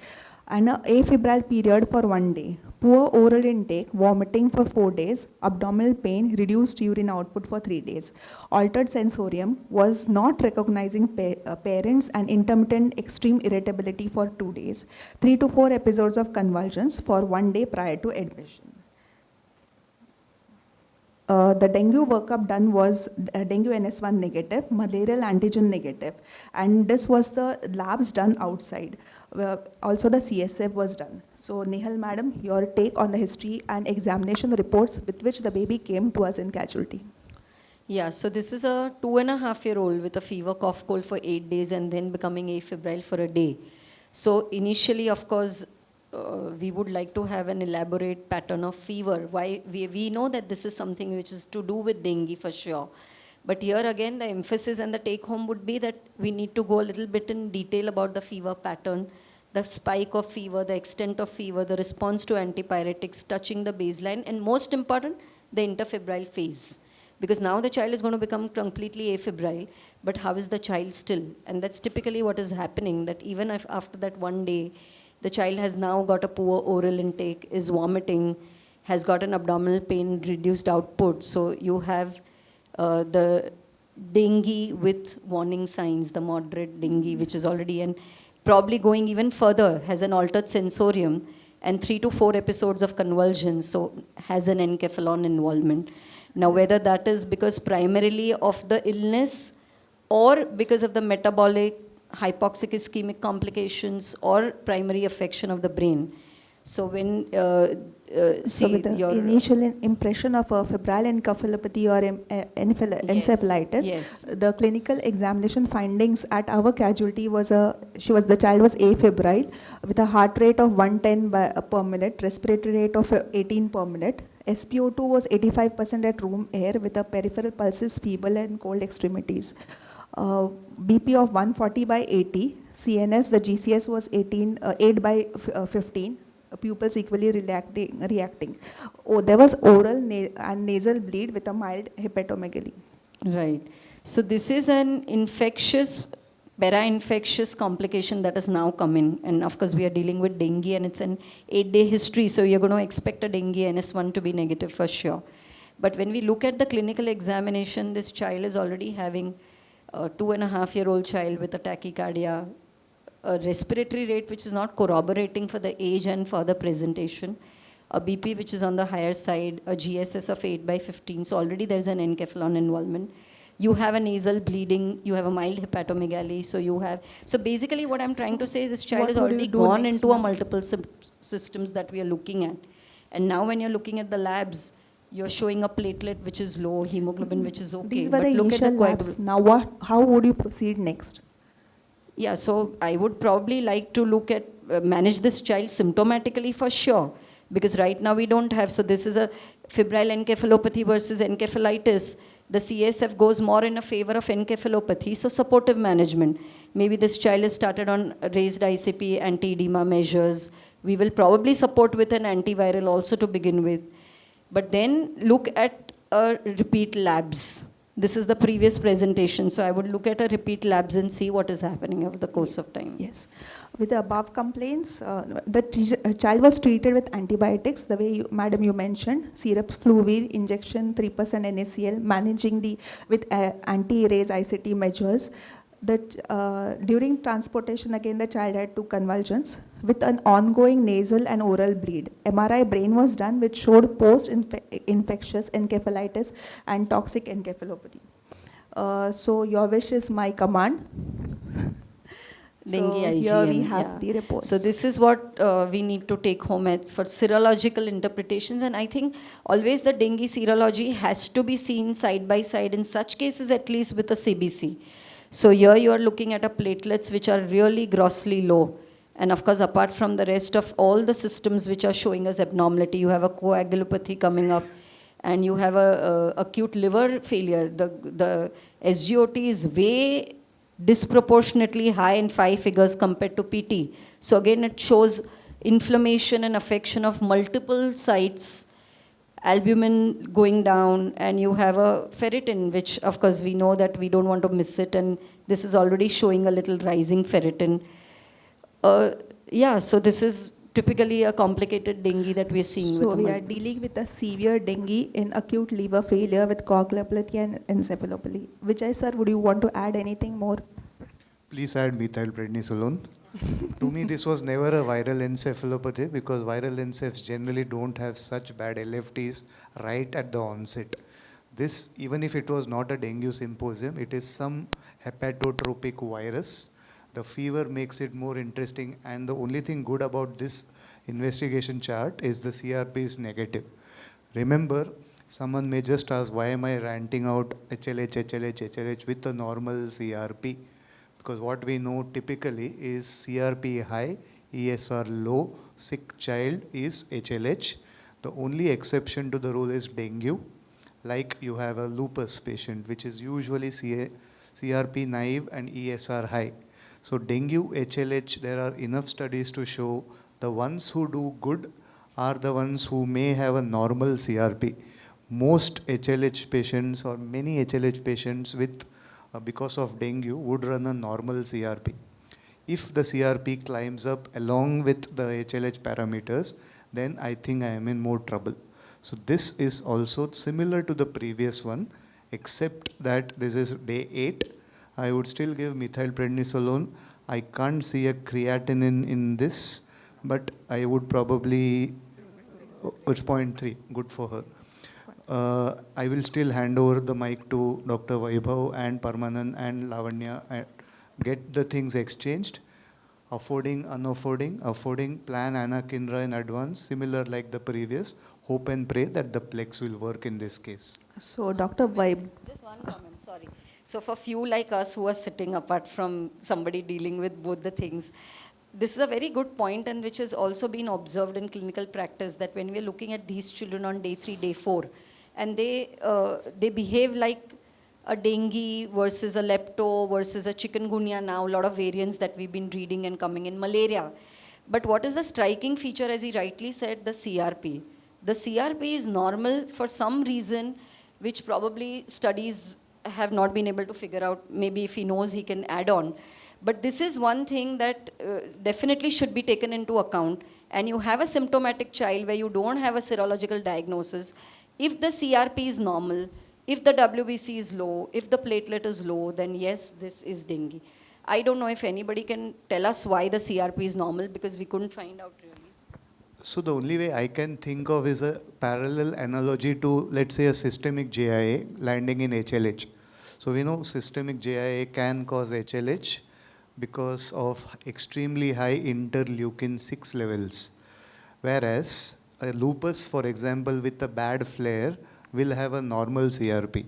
and a afebrile period for 1 day. Poor oral intake, vomiting for 4 days, abdominal pain, reduced urine output for 3 days. Altered sensorium, was not recognizing parents, and intermittent extreme irritability for 2 days. 3 to 4 episodes of convulsions for 1 day prior to admission. The dengue workup done was dengue NS1 negative, malarial antigen negative, and this was the labs done outside. Also the CSF was done. So Nehal madam, your take on the history and examination reports with which the baby came to us in casualty. Yeah, so this is a 2.5-year-old with a fever, cough, cold for 8 days and then becoming afebrile for a day. So initially, of course, we would like to have an elaborate pattern of fever. Why we know that this is something which is to do with dengue for sure. But here again, the emphasis and the take home would be that we need to go a little bit in detail about the fever pattern, the spike of fever, the extent of fever, the response to antipyretics, touching the baseline, and most important, the interfebrile phase. Because now the child is going to become completely afebrile, but how is the child still? And that's typically what is happening, that even if after that 1 day, the child has now got a poor oral intake, is vomiting, has got an abdominal pain, reduced output. So you have the dengue with warning signs, the moderate dengue, which is already, and probably going even further, has an altered sensorium, and 3 to 4 episodes of convulsions, so has an enkephalon involvement. Now, whether that is because primarily of the illness or because of the metabolic hypoxic ischemic complications or primary affection of the brain. So when So with the initial impression of a febrile encephalopathy or encephalitis, yes. the clinical examination findings at our casualty was the child was afebrile with a heart rate of 110 per minute, respiratory rate of 18 per minute. SpO2 was 85% at room air with a peripheral pulses, feeble and cold extremities. BP of 140 by 80, CNS, the GCS was 8 by 15, pupils equally reacting. Oh, there was oral and nasal bleed with a mild hepatomegaly. Right. So this is an infectious, para-infectious complication that has now come in. And of course, we are dealing with dengue and it's an 8-day history. So you're going to expect a dengue NS1 to be negative for sure. But when we look at the clinical examination, this child is already having a 2.5-year-old child with a tachycardia, a respiratory rate which is not corroborating for the age and for the presentation, a BP which is on the higher side, a GSS of 8 by 15, so already there's an enkephalon involvement. You have a nasal bleeding, you have a mild hepatomegaly, so basically what I'm trying to say, this child has already gone into a multiple systems that we are looking at. And now when you're looking at the labs, you're showing a platelet which is low, hemoglobin which is okay. These were but the look initial at the labs. Now how would you proceed next? Yeah, so I would probably like to look at, manage this child symptomatically for sure. Because right now we don't have, so this is a febrile encephalopathy versus encephalitis. The CSF goes more in a favor of encephalopathy, so supportive management. Maybe this child is started on raised ICP, anti-edema measures. We will probably support with an antiviral also to begin with. But then look at repeat labs. This is the previous presentation. So I would look at a repeat labs and see what is happening over the course of time. Yes. With the above complaints, the child was treated with antibiotics, the way madam you mentioned, syrup, fluvir, injection, 3% NaCl, managing with anti-raise ICT measures. During transportation, again, the child had 2 convulsions with an ongoing nasal and oral bleed. MRI brain was done, which showed post-infectious encephalitis and toxic encephalopathy. So your wish is my command. Dengue So IgM, here we have yeah. the reports. So this is what we need to take home for serological interpretations, and I think always the dengue serology has to be seen side by side, in such cases at least with a CBC. So here you are looking at a platelets which are really grossly low, and of course apart from the rest of all the systems which are showing us abnormality, you have a coagulopathy coming up, and you have a acute liver failure. The SGOT is way disproportionately high in 5 figures compared to PT. So again, it shows inflammation and affection of multiple sites, albumin going down, and you have a ferritin, which of course we know that we don't want to miss it, and this is already showing a little rising ferritin. Yeah, so this is typically a complicated dengue that we are seeing. So we are dealing with a severe dengue in acute liver failure with coagulopathy and encephalopathy. Vijay sir, would you want to add anything more? Please add methylprednisolone. To me, this was never a viral encephalopathy because viral encephs generally don't have such bad LFTs right at the onset. This, even if it was not a dengue symposium, it is some hepatotropic virus. The fever makes it more interesting, and the only thing good about this investigation chart is the CRP is negative. Remember, someone may just ask, why am I ranting out HLH with a normal CRP? Because what we know typically is CRP high, ESR low, sick child is HLH. The only exception to the rule is dengue. Like you have a lupus patient, which is usually CRP naive and ESR high. So dengue, HLH, there are enough studies to show the ones who do good are the ones who may have a normal CRP. Most HLH patients or many HLH patients with because of dengue would run a normal CRP. If the CRP climbs up along with the HLH parameters, then I think I am in more trouble. So this is also similar to the previous one, except that this is day 8. I would still give methylprednisolone. I can't see a creatinine in this, but I would probably, it's 0.3, good for her. I will still hand over the mic to Dr. Vaibhav and Parmanand and Lavanya and get the things exchanged. Affording, affording, plan anakinra in advance, similar like the previous. Hope and pray that the plex will work in this case. So Dr. Vaib. Just one comment, sorry. So for few like us who are sitting apart from somebody dealing with both the things, this is a very good point, and which has also been observed in clinical practice, that when we're looking at these children on day 3, day 4, and they behave like a dengue versus a lepto versus a chikungunya now, a lot of variants that we've been reading and coming in, malaria. But what is the striking feature, as he rightly said, the CRP. The CRP is normal for some reason, which probably studies have not been able to figure out. Maybe if he knows, he can add on. But this is one thing that definitely should be taken into account. And you have a symptomatic child where you don't have a serological diagnosis. If the CRP is normal, if the WBC is low, if the platelet is low, then yes, this is dengue. I don't know if anybody can tell us why the CRP is normal, because we couldn't find out really. So the only way I can think of is a parallel analogy to, let's say, a systemic JIA landing in HLH. So we know systemic JIA can cause HLH because of extremely high interleukin-6 levels. Whereas a lupus, for example, with a bad flare will have a normal CRP.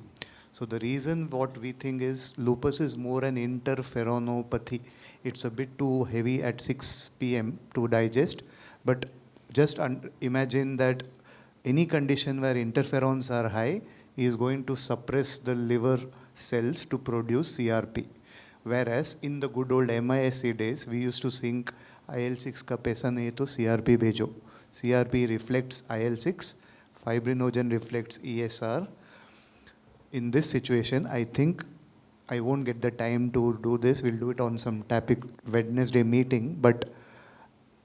So the reason what we think is lupus is more an interferonopathy. It's a bit too heavy at 6 p.m. to digest, but just imagine that any condition where interferons are high is going to suppress the liver cells to produce CRP. Whereas in the good old MISC days, we used to think IL-6 ka paisa nahi to CRP bhejo. CRP reflects IL-6, fibrinogen reflects ESR. in this situation, I think I won't get the time to do this. We'll do it on some TAPIC Wednesday meeting. But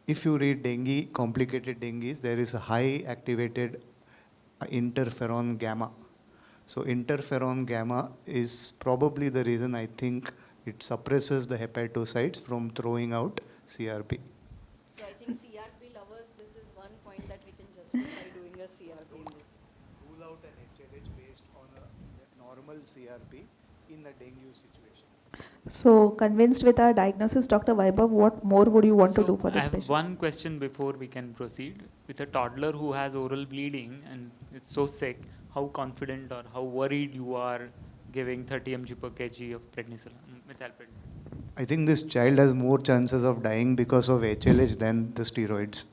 if you read dengue, complicated dengues, there is a high activated interferon gamma. So interferon gamma is probably the reason I think it suppresses the hepatocytes from throwing out CRP. So I think CRP lovers, this is one point that we can justify doing a CRP in this. Rule out an HLH based on a normal CRP in a dengue situation. So convinced with our diagnosis, Dr. Vaibhav, what more would you want to do for I this have patient? one question before we can proceed. With a toddler who has oral bleeding and is so sick, how confident or how worried you are giving 30 mg per kg of prednisolone, methylprednisolone? I think this child has more chances of dying because of HLH than the steroids.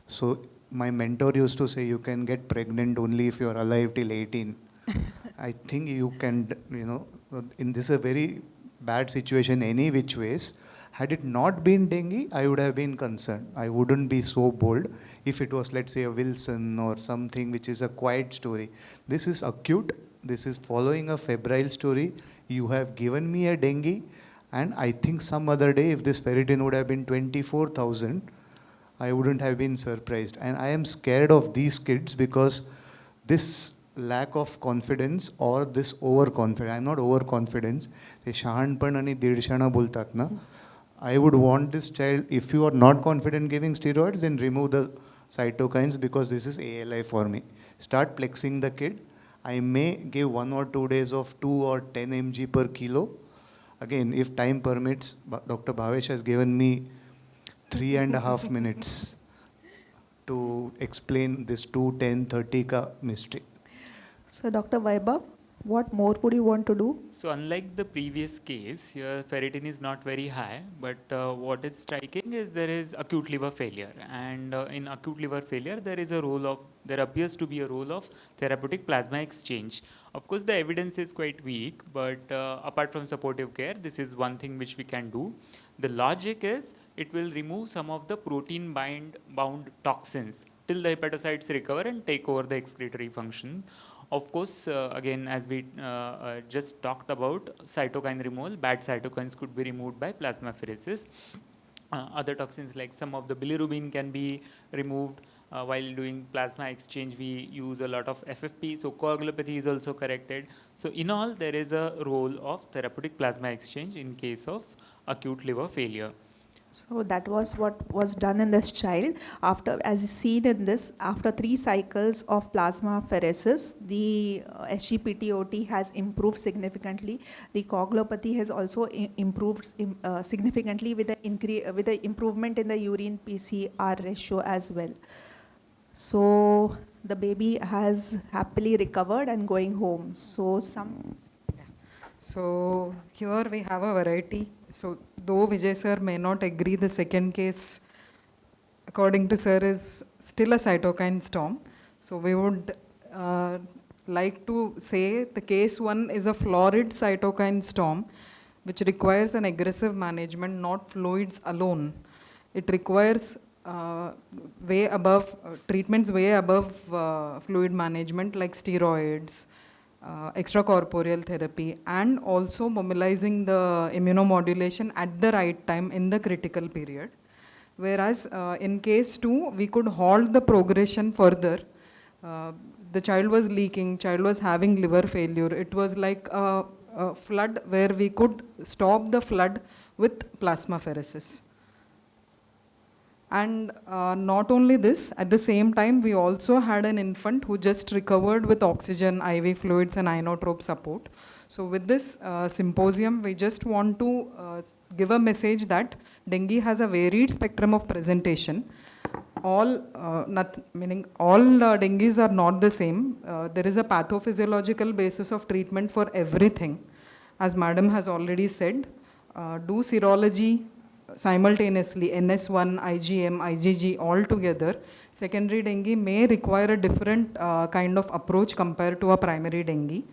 So my mentor used to say you can get pregnant only if you're alive till 18. I think you can, in this a very bad situation any which ways. Had it not been dengue, I would have been concerned. I wouldn't be so bold if it was, let's say, a Wilson or something which is a quiet story. This is acute. This is following a febrile story. You have given me a dengue, and I think some other day, if this ferritin would have been 24,000, I wouldn't have been surprised. And I am scared of these kids because this lack of confidence or this overconfidence, I'm not overconfidence, ते शहाणपण आणि दीडशाणा बोलतात ना. I would want this child, if you are not confident giving steroids, then remove the cytokines because this is ALI for me. Start plexing the kid. I may give 1 or 2 days of 2 or 10 mg per kilo. Again, if time permits, Dr. Bhavesh has given me 3.5 minutes to explain this 2, 10, 30 ka mystery. So Dr. Vaibhav, what more would you want to do? So unlike the previous case, here ferritin is not very high, but what is striking is there is acute liver failure, and in acute liver failure there appears to be a role of therapeutic plasma exchange. Of course, the evidence is quite weak, but apart from supportive care, this is one thing which we can do. The logic is it will remove some of the protein bound toxins till the hepatocytes recover and take over the excretory function. Of course, again, as we just talked about, cytokine removal, bad cytokines could be removed by plasmapheresis. Other toxins like some of the bilirubin can be removed. While doing plasma exchange, we use a lot of FFP, so coagulopathy is also corrected. So in all, there is a role of therapeutic plasma exchange in case of acute liver failure. So that was what was done in this child. After, as seen in this, after 3 cycles of plasmapheresis, the SGPTOT has improved significantly. The coagulopathy has also improved significantly with the improvement in the urine PCR ratio as well. So the baby has happily recovered and going home. So So here we have a variety. So though Vijay sir may not agree, the second case, according to sir, is still a cytokine storm. So we would like to say the case 1 is a florid cytokine storm, which requires an aggressive management, not fluids alone. It requires way above treatments way above fluid management like steroids, extracorporeal therapy, and also mobilizing the immunomodulation at the right time in the critical period. Whereas in case 2, we could halt the progression further. The child was leaking, child was having liver failure. It was like a flood where we could stop the flood with plasmapheresis. And not only this, at the same time, we also had an infant who just recovered with oxygen, IV fluids, and inotrope support. So with this symposium, we just want to give a message that dengue has a varied spectrum of presentation. Meaning all dengues are not the same. There is a pathophysiological basis of treatment for everything. As madam has already said, do serology simultaneously, NS1, IgM, IgG all together. Secondary dengue may require a different kind of approach compared to a primary dengue.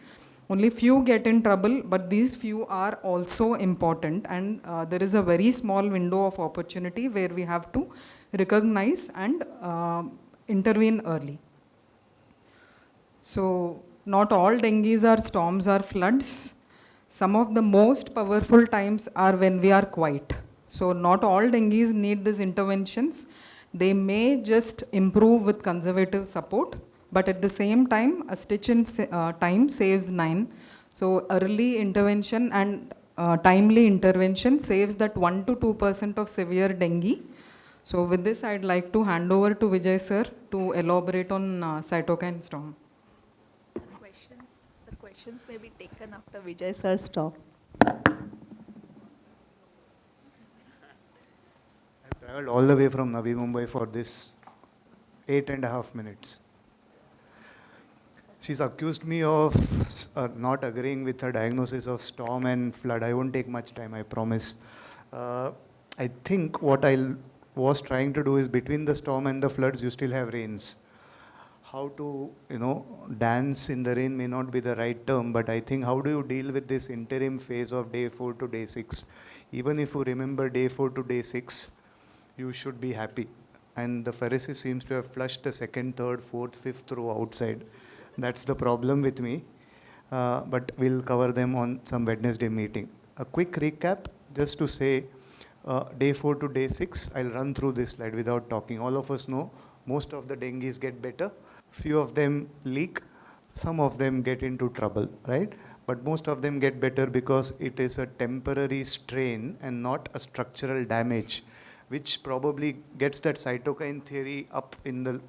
Only few get in trouble, but these few are also important, and there is a very small window of opportunity where we have to recognize and intervene early. So not all dengues are storms or floods. Some of the most powerful times are when we are quiet. So not all dengues need these interventions. They may just improve with conservative support, but at the same time, a stitch in time saves 9. So early intervention and timely intervention saves that 1 to 2% of severe dengue. So with this, I'd like to hand over to Vijay sir to elaborate on cytokine storm. The questions may be taken after Vijay sir's talk. I've traveled all the way from Navi Mumbai for this 8.5 minutes. She's accused me of not agreeing with her diagnosis of storm and flood. I won't take much time, I promise. I think what I was trying to do is between the storm and the floods, you still have rains. How to, dance in the rain may not be the right term, but I think how do you deal with this interim phase of day 4 to day 6? Even if you remember day 4 to day 6, you should be happy. And the Pharisee seems to have flushed the second, third, fourth, fifth row outside. That's the problem with me. But we'll cover them on some Wednesday meeting. A quick recap, just to say, day 4 to day 6, I'll run through this slide without talking. All of us know most of the dengues get better. Few of them leak. Some of them get into trouble, right? But most of them get better because it is a temporary strain and not a structural damage, which probably gets that cytokine theory up in the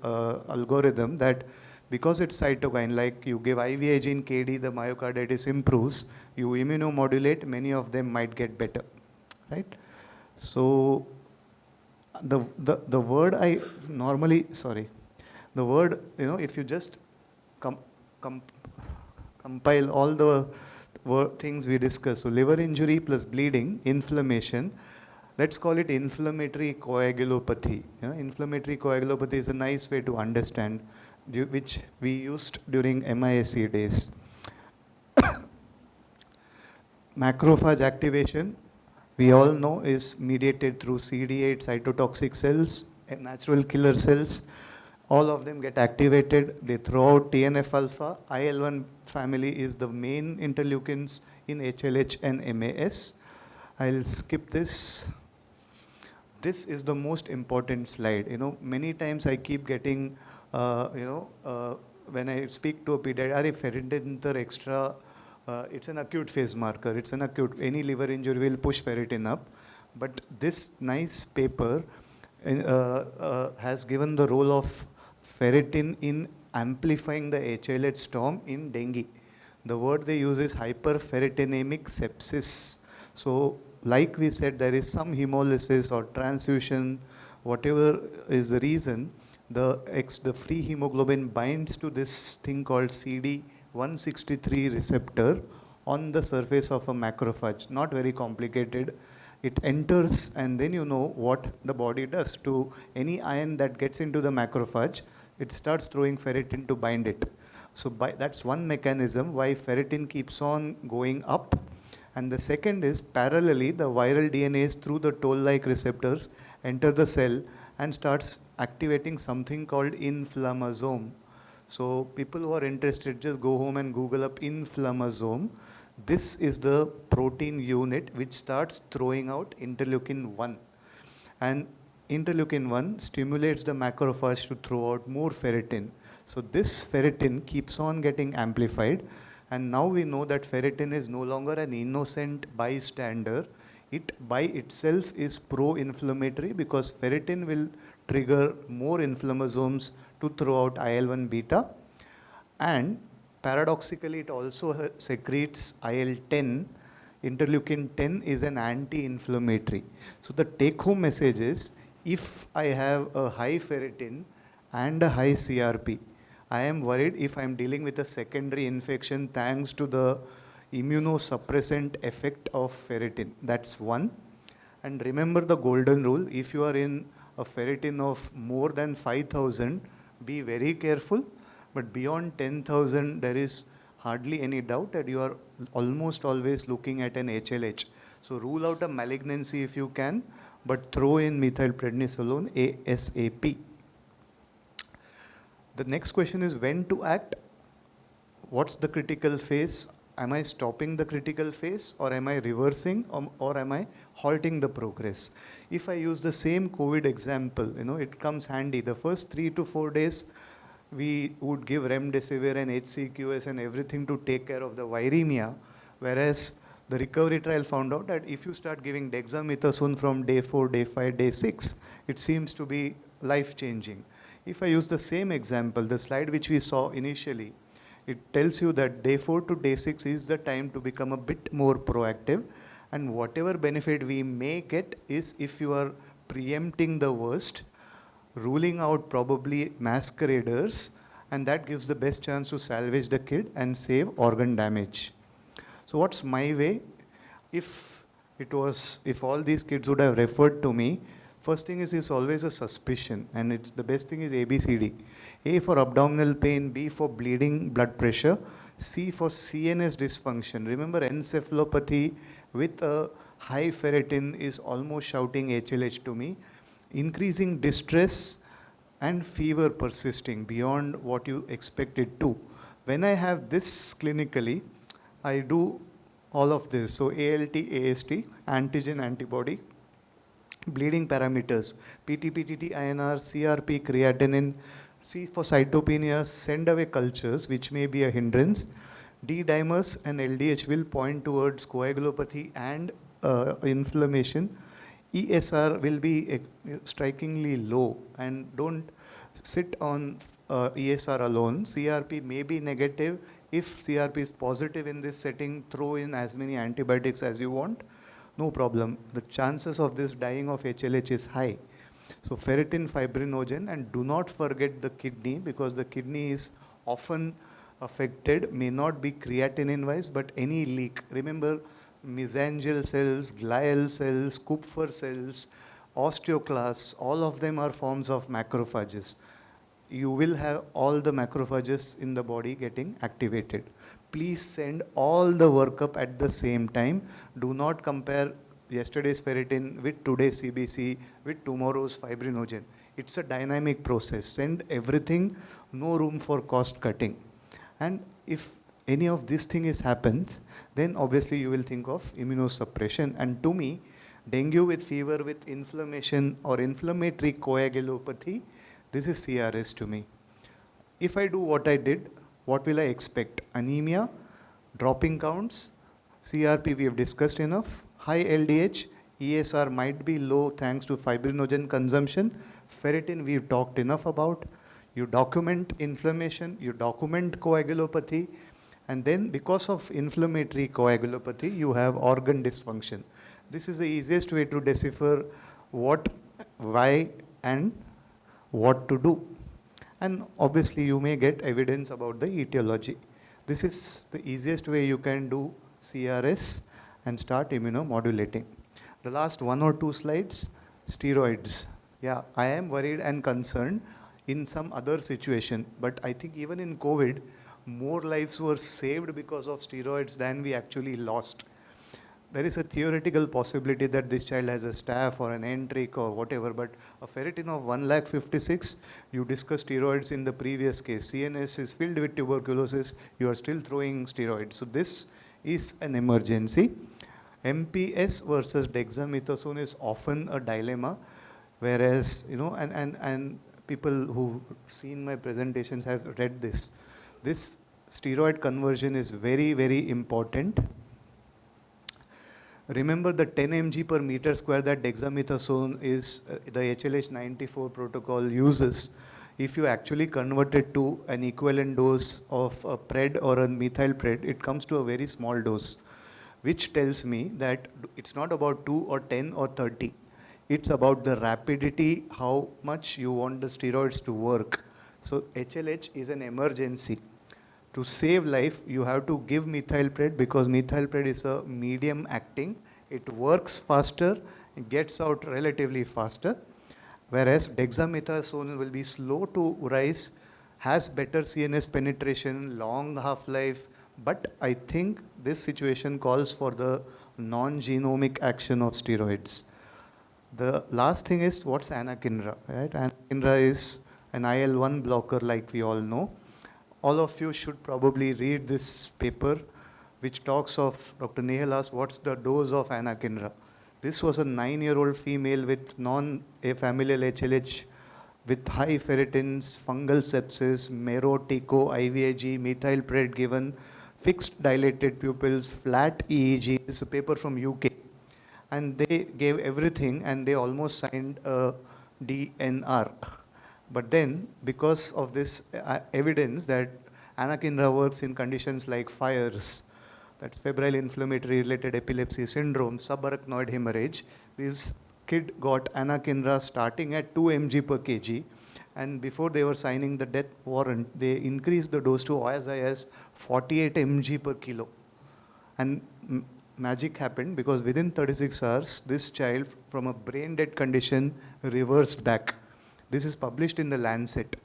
algorithm that because it's cytokine, like you give IVIG in KD, the myocarditis improves, you immunomodulate, many of them might get better, right? So the word I normally, the word, if you just compile all the things we discussed, so liver injury plus bleeding, inflammation, let's call it inflammatory coagulopathy. Inflammatory coagulopathy is a nice way to understand, which we used during MISC days. Macrophage activation, we all know, is mediated through CD8 cytotoxic cells, natural killer cells. All of them get activated. They throw out TNF alpha. IL-1 family is the main interleukins in HLH and MAS. I'll skip this. This is the most important slide. Many times I keep getting, when I speak to a pediatric, ferritin extra, it's an acute phase marker. It's an acute, any liver injury will push ferritin up. But this nice paper has given the role of ferritin in amplifying the HLH storm in dengue. The word they use is hyperferritinemic sepsis. So like we said, there is some hemolysis or transfusion, whatever is the reason, the free hemoglobin binds to this thing called CD163 receptor on the surface of a macrophage. Not very complicated. It enters, and then you know what the body does to any ion that gets into the macrophage. It starts throwing ferritin to bind it. So that's one mechanism why ferritin keeps on going up. And the second is parallelly the viral DNAs through the toll-like receptors enter the cell and starts activating something called inflammasome. So people who are interested, just go home and Google up inflammasome. This is the protein unit which starts throwing out interleukin 1. And interleukin 1 stimulates the macrophage to throw out more ferritin. So this ferritin keeps on getting amplified. And now we know that ferritin is no longer an innocent bystander. It by itself is pro-inflammatory because ferritin will trigger more inflammasomes to throw out IL-1 beta. And paradoxically, it also secretes IL-10. Interleukin 10 is an anti-inflammatory. So the take-home message is, if I have a high ferritin and a high CRP, I am worried if I am dealing with a secondary infection thanks to the immunosuppressant effect of ferritin. That's one. And remember the golden rule, if you are in a ferritin of more than 5,000, be very careful. But beyond 10,000, there is hardly any doubt that you are almost always looking at an HLH. So rule out a malignancy if you can, but throw in methylprednisolone ASAP. The next question is when to act. what's the critical phase? Am I stopping the critical phase, or am I reversing, or am I halting the progress? If I use the same COVID example, it comes handy. The first 3 to 4 days, we would give remdesivir and HCQS and everything to take care of the viremia, whereas the recovery trial found out that if you start giving dexamethasone from day 4, day 5, day 6, it seems to be life-changing. If I use the same example, the slide which we saw initially, it tells you that day 4 to day 6 is the time to become a bit more proactive, and whatever benefit we may get is if you are preempting the worst, ruling out probably masqueraders, and that gives the best chance to salvage the kid and save organ damage. So what's my way? If all these kids would have referred to me, first thing is always a suspicion, and the best thing is ABCD. A for abdominal pain, B for bleeding blood pressure, C for CNS dysfunction. Remember, encephalopathy with a high ferritin is almost shouting HLH to me. Increasing distress and fever persisting beyond what you expected to. When I have this clinically, I do all of this. So ALT, AST, antigen, antibody, bleeding parameters, PT, PTT, INR, CRP, creatinine, C for cytopenia, send away cultures, which may be a hindrance. D dimers and LDH will point towards coagulopathy and inflammation. ESR will be strikingly low, and don't sit on ESR alone. CRP may be negative. If CRP is positive in this setting, throw in as many antibiotics as you want. No problem. The chances of this dying of HLH is high. So ferritin, fibrinogen, and do not forget the kidney, because the kidney is often affected, may not be creatinine wise, but any leak. Remember, mesangial cells, glial cells, Kupffer cells, osteoclasts, all of them are forms of macrophages. You will have all the macrophages in the body getting activated. Please send all the workup at the same time. Do not compare yesterday's ferritin with today's CBC with tomorrow's fibrinogen. It's a dynamic process. Send everything, no room for cost cutting. And if any of this thing happens, then obviously you will think of immunosuppression. And to me, dengue with fever with inflammation or inflammatory coagulopathy, this is CRS to me. If I do what I did, what will I expect? Anemia, dropping counts, CRP we have discussed enough, high LDH, ESR might be low thanks to fibrinogen consumption, ferritin we've talked enough about. You document inflammation, you document coagulopathy, and then because of inflammatory coagulopathy, you have organ dysfunction. This is the easiest way to decipher what, why, and what to do. And obviously you may get evidence about the etiology. This is the easiest way you can do CRS and start immunomodulating. The last 1 or 2 slides, steroids. Yeah, I am worried and concerned in some other situation, but I think even in COVID, more lives were saved because of steroids than we actually lost. There is a theoretical possibility that this child has a staph or an enteric or whatever, but a ferritin of 156, you discussed steroids in the previous case. CNS is filled with tuberculosis, you are still throwing steroids. So this is an emergency. MPS versus dexamethasone is often a dilemma, whereas, and people who've seen my presentations have read this. This steroid conversion is very, very important. Remember the 10 mg per meter square that dexamethasone is, the HLH94 protocol uses. If you actually convert it to an equivalent dose of a pred or a methyl pred, it comes to a very small dose, which tells me that it's not about 2 or 10 or 30. It's about the rapidity, how much you want the steroids to work. So HLH is an emergency. To save life, you have to give methylpred, because methylpred is a medium acting. It works faster, it gets out relatively faster, whereas dexamethasone will be slow to rise, has better CNS penetration, long half-life, but I think this situation calls for the non-genomic action of steroids. The last thing is, what's anakinra, right? Anakinra is an IL-1 blocker, like we all know. all of you should probably read this paper, which talks of, Dr. Nehal asked, what's the dose of anakinra? This was a 9-year-old female with non-familial HLH with high ferritins, fungal sepsis, Mero, Tico, IVIG, methylpred given, fixed dilated pupils, flat EEG. This is a paper from UK. And they gave everything and they almost signed a DNR. But then, because of this evidence that anakinra works in conditions like fires, that's febrile inflammatory related epilepsy syndrome, subarachnoid hemorrhage, this kid got anakinra starting at 2 mg per kg, and before they were signing the death warrant, they increased the dose to as high as 48 mg per kilo. And magic happened, because within 36 hours, this child from a brain dead condition reversed back. This is published in the Lancet.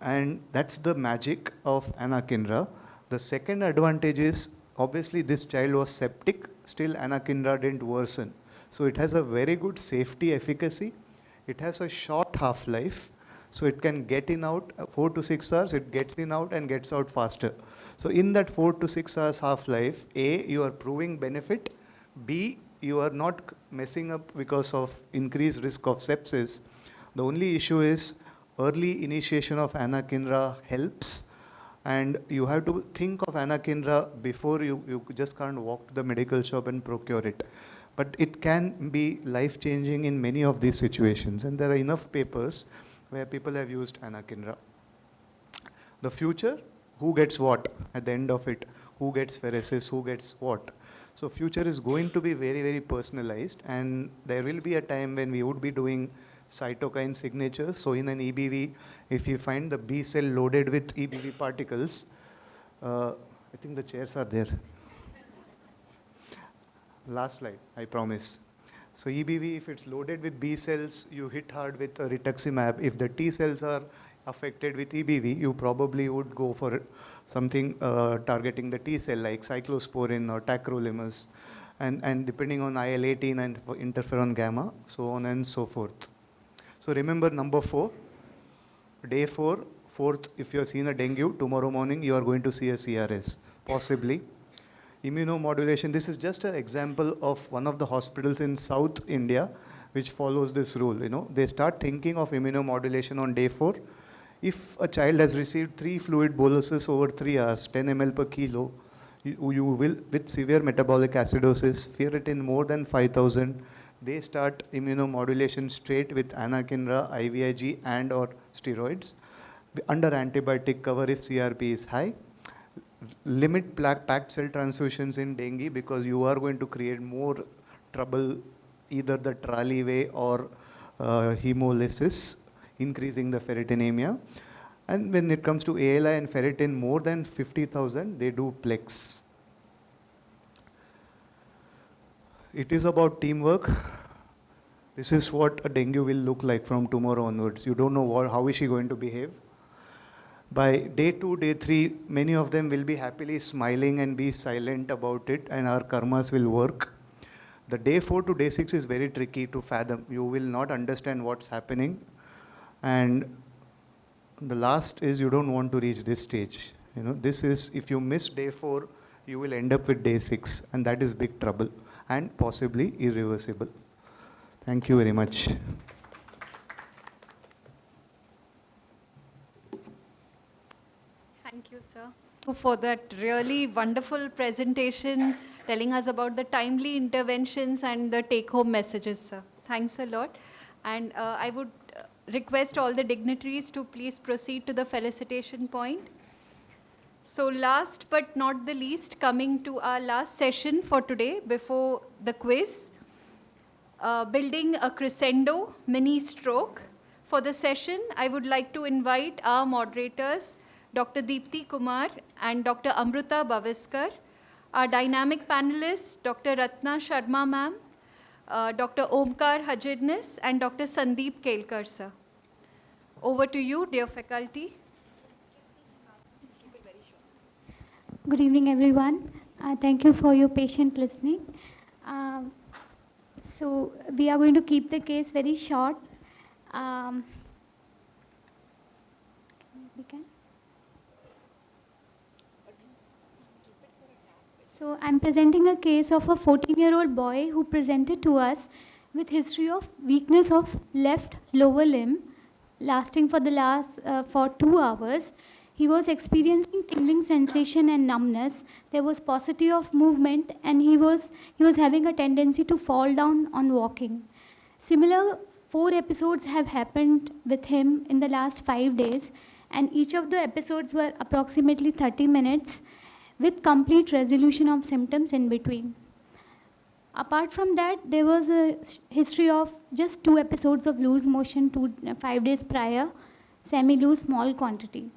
And that's the magic of anakinra. The second advantage is, obviously this child was septic, still anakinra didn't worsen. So it has a very good safety efficacy. It has a short half-life. So it can get in out 4 to 6 hours, it gets in out and gets out faster. So in that 4 to 6 hours half-life, A, you are proving benefit. B, you are not messing up because of increased risk of sepsis. The only issue is early initiation of anakinra helps. And you have to think of anakinra before you just can't walk to the medical shop and procure it. But it can be life-changing in many of these situations. And there are enough papers where people have used anakinra. The future, who gets what at the end of it? Who gets pheresis? Who gets what? So future is going to be very, very personalized. And there will be a time when we would be doing cytokine signatures. So in an EBV, if you find the B cell loaded with EBV particles, I think the chairs are there. Last slide, I promise. So EBV, if it's loaded with B cells, you hit hard with rituximab. If the T cells are affected with EBV, you probably would go for something targeting the T cell like cyclosporin or tacrolimus, and depending on IL-18 and interferon gamma, so on and so forth. So remember number 4, day 4, 4th, if you have seen a dengue, tomorrow morning you are going to see a CRS, possibly. Immunomodulation, this is just an example of one of the hospitals in South India which follows this rule. You know, they start thinking of immunomodulation on day 4. If a child has received 3 fluid boluses over 3 hours, 10 ml per kilo, you will, with severe metabolic acidosis, ferritin more than 5,000, they start immunomodulation straight with anakinra, IVIG and or steroids under antibiotic cover if CRP is high. Limit packed cell transfusions in dengue because you are going to create more trouble, either the trolley way or hemolysis, increasing the ferritinemia. And when it comes to ALI and ferritin more than 50,000, they do plex. It is about teamwork. This is what a dengue will look like from tomorrow onwards. You don't know how is she going to behave. By day 2, day 3, many of them will be happily smiling and be silent about it, and our karmas will work. The day 4 to day 6 is very tricky to fathom. You will not understand what's happening. And the last is you don't want to reach this stage. You know, this is, if you miss day 4, you will end up with day 6, and that is big trouble and possibly irreversible. Thank you very much. Thank you, sir, for that really wonderful presentation, telling us about the timely interventions and the take-home messages, sir. Thanks a lot. And I would request all the dignitaries to please proceed to the felicitation point. So last but not the least, coming to our last session for today before the quiz, building a crescendo mini stroke. For the session, I would like to invite our moderators, Dr. Deepti Kumar and Dr. Amruta Bhaviskar, our dynamic panelists, Dr. Ratna Sharma ma'am, Dr. Omkar Hajidnis, and Dr. Sandeep Kelkar, sir. Over to you, dear faculty. Good evening, everyone. Thank you for your patient listening. So we are going to keep the case very short. We can. So I'm presenting a case of a 14-year-old boy who presented to us with history of weakness of left lower limb lasting for 2 hours. He was experiencing tingling sensation and numbness. There was paucity of movement, and he was having a tendency to fall down on walking. Similar 4 episodes have happened with him in the last 5 days, and each of the episodes were approximately 30 minutes with complete resolution of symptoms in between. Apart from that, there was a history of just 2 episodes of loose motion 5 days prior, semi-loose small quantity.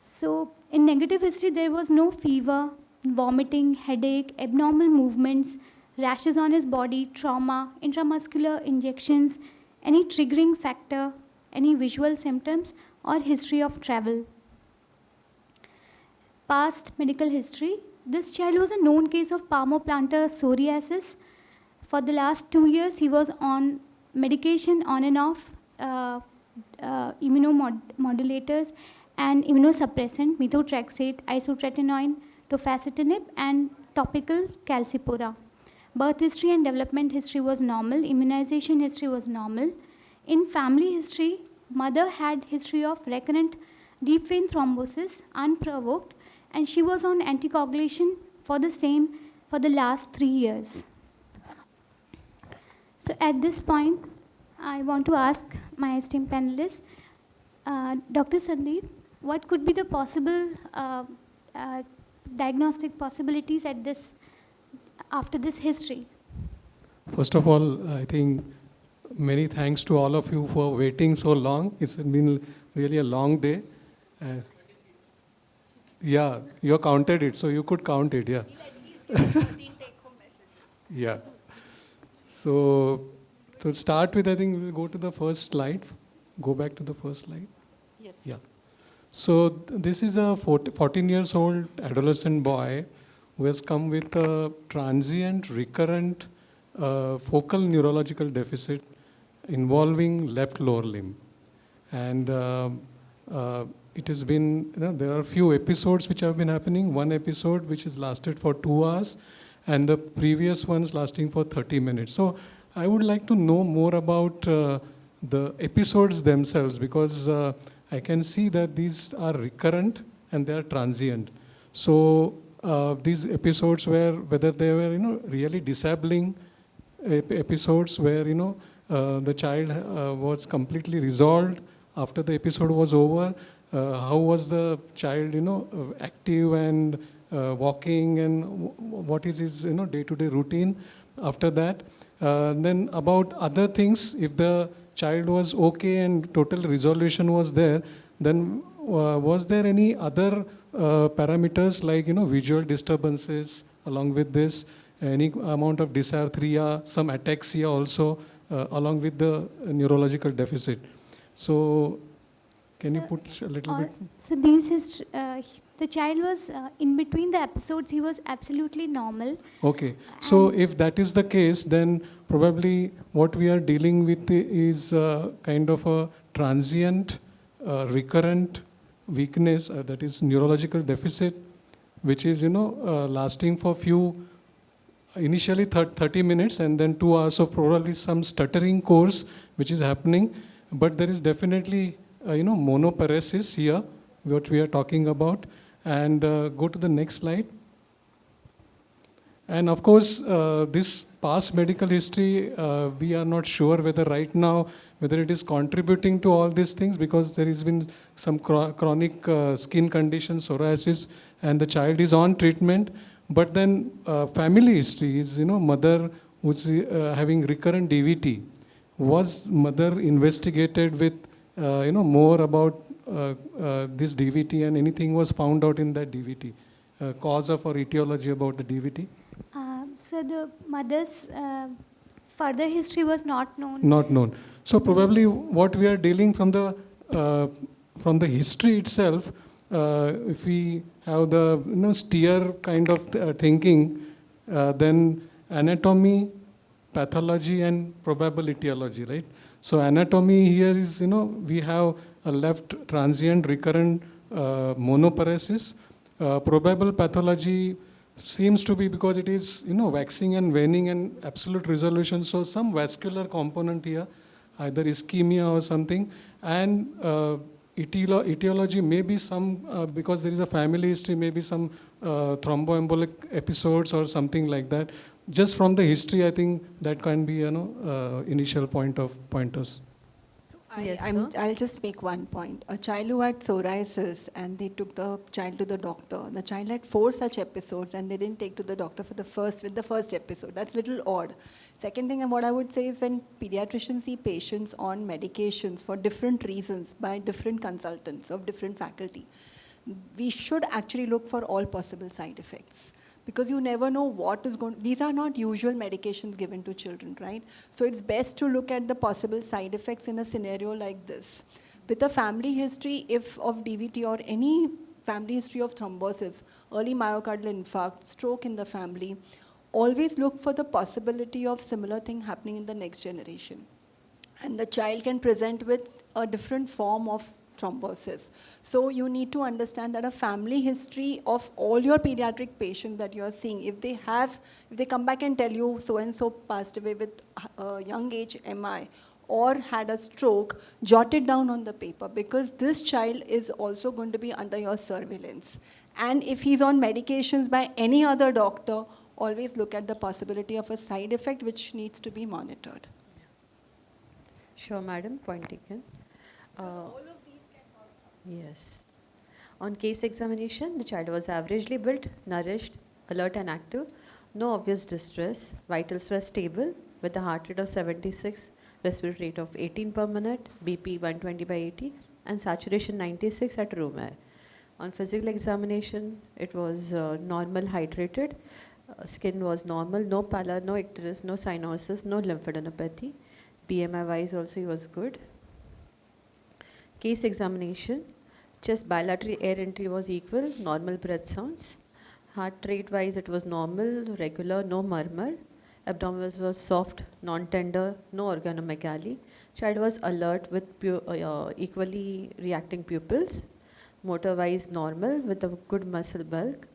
So in negative history, there was no fever, vomiting, headache, abnormal movements, rashes on his body, trauma, intramuscular injections, any triggering factor, any visual symptoms, or history of travel. Past medical history. This child was a known case of palmoplantar psoriasis. For the last 2 years, he was on medication on and off, immunomodulators and immunosuppressant, methotrexate, isotretinoin, tofacitinib, and topical calcipora. Birth history and development history was normal. Immunization history was normal. In family history, mother had history of recurrent deep vein thrombosis, unprovoked, and she was on anticoagulation for the same for the last 3 years. So at this point, I want to ask my esteemed panelists, Dr. Sandeep, what could be the possible diagnostic possibilities after this history? First of all, I think many thanks to all of you for waiting so long. It's been really a long day. Yeah, you counted it, so you could count it, yeah. Yeah. So to start with, I think we'll go to the first slide. Go back to the first slide. Yes. Yeah. So this is a 14 years old adolescent boy who has come with a transient, recurrent focal neurological deficit involving left lower limb. And it has been, there are a few episodes which have been happening. One episode which has lasted for 2 hours, and the previous ones lasting for 30 minutes. So I would like to know more about the episodes themselves, because I can see that these are recurrent and they are transient. So these episodes were, whether they were, really disabling episodes where, the child was completely resolved after the episode was over. How was the child, active and walking, and what is his, day-to-day routine after that? Then about other things, if the child was okay and total resolution was there, then was there any other parameters like, visual disturbances along with this, any amount of dysarthria, some ataxia also, along with the neurological deficit? So can you put a little bit? So the child was, in between the episodes, he was absolutely normal. Okay. So if that is the case, then probably what we are dealing with is kind of a transient, recurrent weakness, that is neurological deficit, which is, lasting for initially 30 minutes and then 2 hours of probably some stuttering course which is happening. But there is definitely, monoparesis here, what we are talking about. And go to the next slide. And of course, this past medical history, we are not sure whether right now, whether it is contributing to all these things, because there has been some chronic skin condition, psoriasis, and the child is on treatment. But then family history is, mother who's having recurrent DVT. Was mother investigated with, more about this DVT, and anything was found out in that DVT? Cause of or etiology about the DVT? So the mother's further history was not known. Not known. So probably what we are dealing from the history itself, if we have the steer kind of thinking, then anatomy, pathology, and probable etiology, right? So anatomy here is, we have a left transient recurrent monoparesis. Probable pathology, seems to be because it is, waxing and waning and absolute resolution. So some vascular component here, either ischemia or something. And etiology may be some, because there is a family history, maybe some thromboembolic episodes or something like that. Just from the history, I think that can be, initial pointers. Yes, I'll just make one point. A child who had psoriasis and they took the child to the doctor. The child had 4 such episodes and they didn't take to the doctor with the first episode. That's a little odd. Second thing, and what I would say is when pediatricians see patients on medications for different reasons by different consultants of different faculty, we should actually look for all possible side effects. Because you never know what is going. These are not usual medications given to children, right? So it's best to look at the possible side effects in a scenario like this. With a family history, if of DVT or any family history of thrombosis, early myocardial infarct, stroke in the family, always look for the possibility of similar thing happening in the next generation. And the child can present with a different form of thrombosis. So you need to understand that a family history of all your pediatric patients that you are seeing, if they come back and tell you so-and-so passed away with young age MI or had a stroke, jot it down on the paper because this child is also going to be under your surveillance. And if he's on medications by any other doctor, always look at the possibility of a side effect which needs to be monitored. Sure, madam. Point taken. Yes. On case examination, the child was averagely built, nourished, alert and active, no obvious distress, vitals were stable with a heart rate of 76, respiratory rate of 18 per minute, BP 120/80 and saturation 96 at room air. On physical examination, it was normal hydrated, skin was normal, no pallor, no icterus, no cyanosis, no lymphadenopathy. BMI wise also he was good. Case examination, chest bilateral air entry was equal, normal breath sounds. Heart rate wise it was normal, regular, no murmur. Abdomen was soft, non-tender, no organomegaly. Child was alert with equally reacting pupils. Motor wise normal with a good muscle bulk.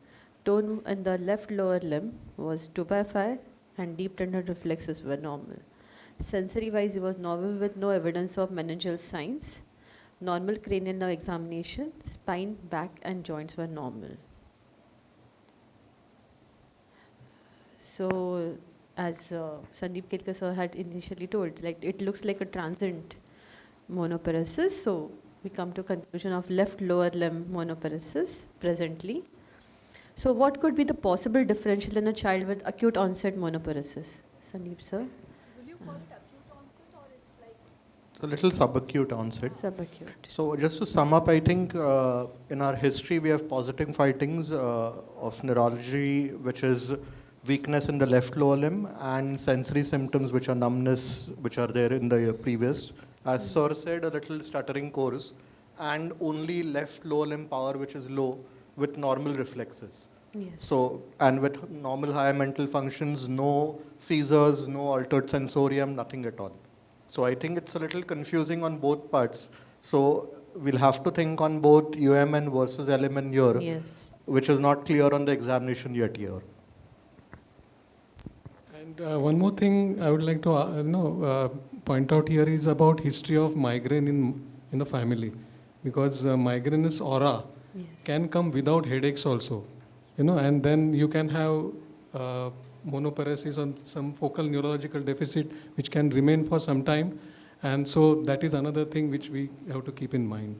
Tone in the left lower limb was 2/5 and deep tender reflexes were normal. Sensory wise he was normal with no evidence of meningeal signs. Normal cranial nerve examination, spine, back and joints were normal. So as Sandeep Kelkar sir had initially told, like it looks like a transient monoparesis. So we come to conclusion of left lower limb monoparesis presently. So what could be the possible differential in a child with acute onset monoparesis? Sandeep sir? Will you call it acute onset or it's like? It's a little subacute onset. Subacute. So just to sum up, I think in our history we have positive findings of neurology, which is weakness in the left lower limb and sensory symptoms which are numbness, which are there in the previous. As Sir said, a little stuttering course and only left lower limb power which is low with normal reflexes. Yes. So, and with normal higher mental functions, no seizures, no altered sensorium, nothing at all. So I think it's a little confusing on both parts. So we'll have to think on both UMN versus LMN here, Yes. which is not clear on the examination yet here. And one more thing I would like to point out here is about history of migraine in the family, because migraine aura can come without headaches also, and then you can have monoparesis or some focal neurological deficit which can remain for some time, and so that is another thing which we have to keep in mind.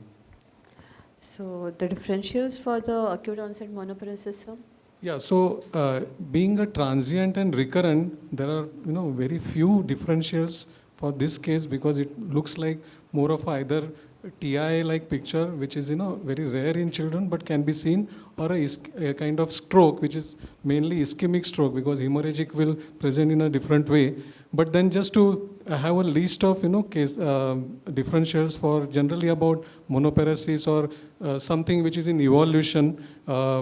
So the differentials for the acute onset monoparesis, sir? Yeah, so being a transient and recurrent, there are very few differentials for this case because it looks like more of either TI-like picture, which is very rare in children but can be seen, or a kind of stroke, which is mainly ischemic stroke because hemorrhagic will present in a different way. But then just to have a list of case differentials for generally about monoparesis or something which is in evolution,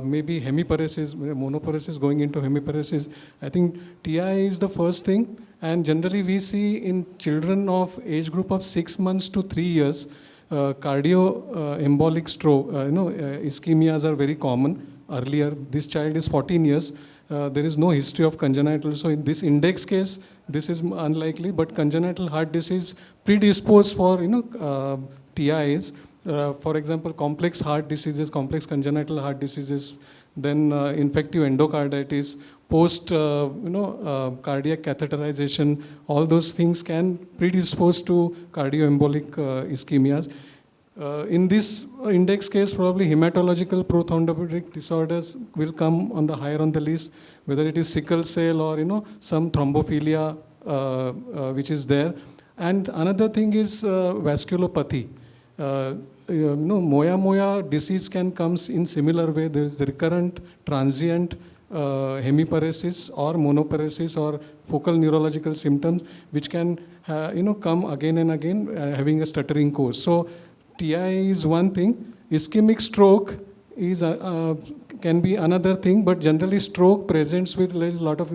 maybe hemiparesis, monoparesis going into hemiparesis. I think TI is the first thing, and generally we see in children of age group of 6 months to 3 years. Embolic stroke, ischemias are very common earlier. This child is 14 years there is no history of congenital. So in this index case, this is unlikely, but congenital heart disease predisposed for, TIs. For example, complex heart diseases, complex congenital heart diseases, then infective endocarditis, post cardiac catheterization, all those things can predispose to cardioembolic ischemias. In this index case, probably hematological prothrombotic disorders will come on the higher on the list, whether it is sickle cell or some thrombophilia which is there. And another thing is vasculopathy. Moya disease can comes in similar way. There is the recurrent, transient hemiparesis or monoparesis or focal neurological symptoms which can come again and again having a stuttering course. So TI is one thing. Ischemic stroke is can be another thing, but generally stroke presents with a lot of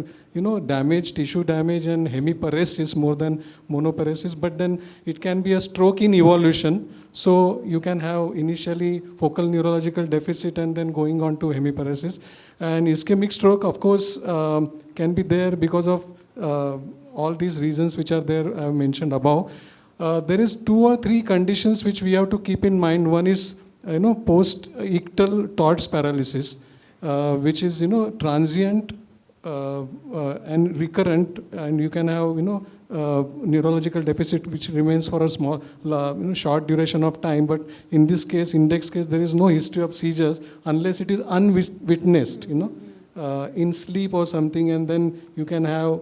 damage, tissue damage, and hemiparesis more than monoparesis. But then it can be a stroke in evolution. So you can have initially focal neurological deficit and then going on to hemiparesis. And ischemic stroke, of course, can be there because of all these reasons which are there I mentioned above. There is 2 or 3 conditions which we have to keep in mind. One is post-ictal TORS paralysis, which is transient and recurrent, and you can have neurological deficit which remains for a small short duration of time. But in this case, index case, there is no history of seizures unless it is unwitnessed, in sleep or something, and then you can have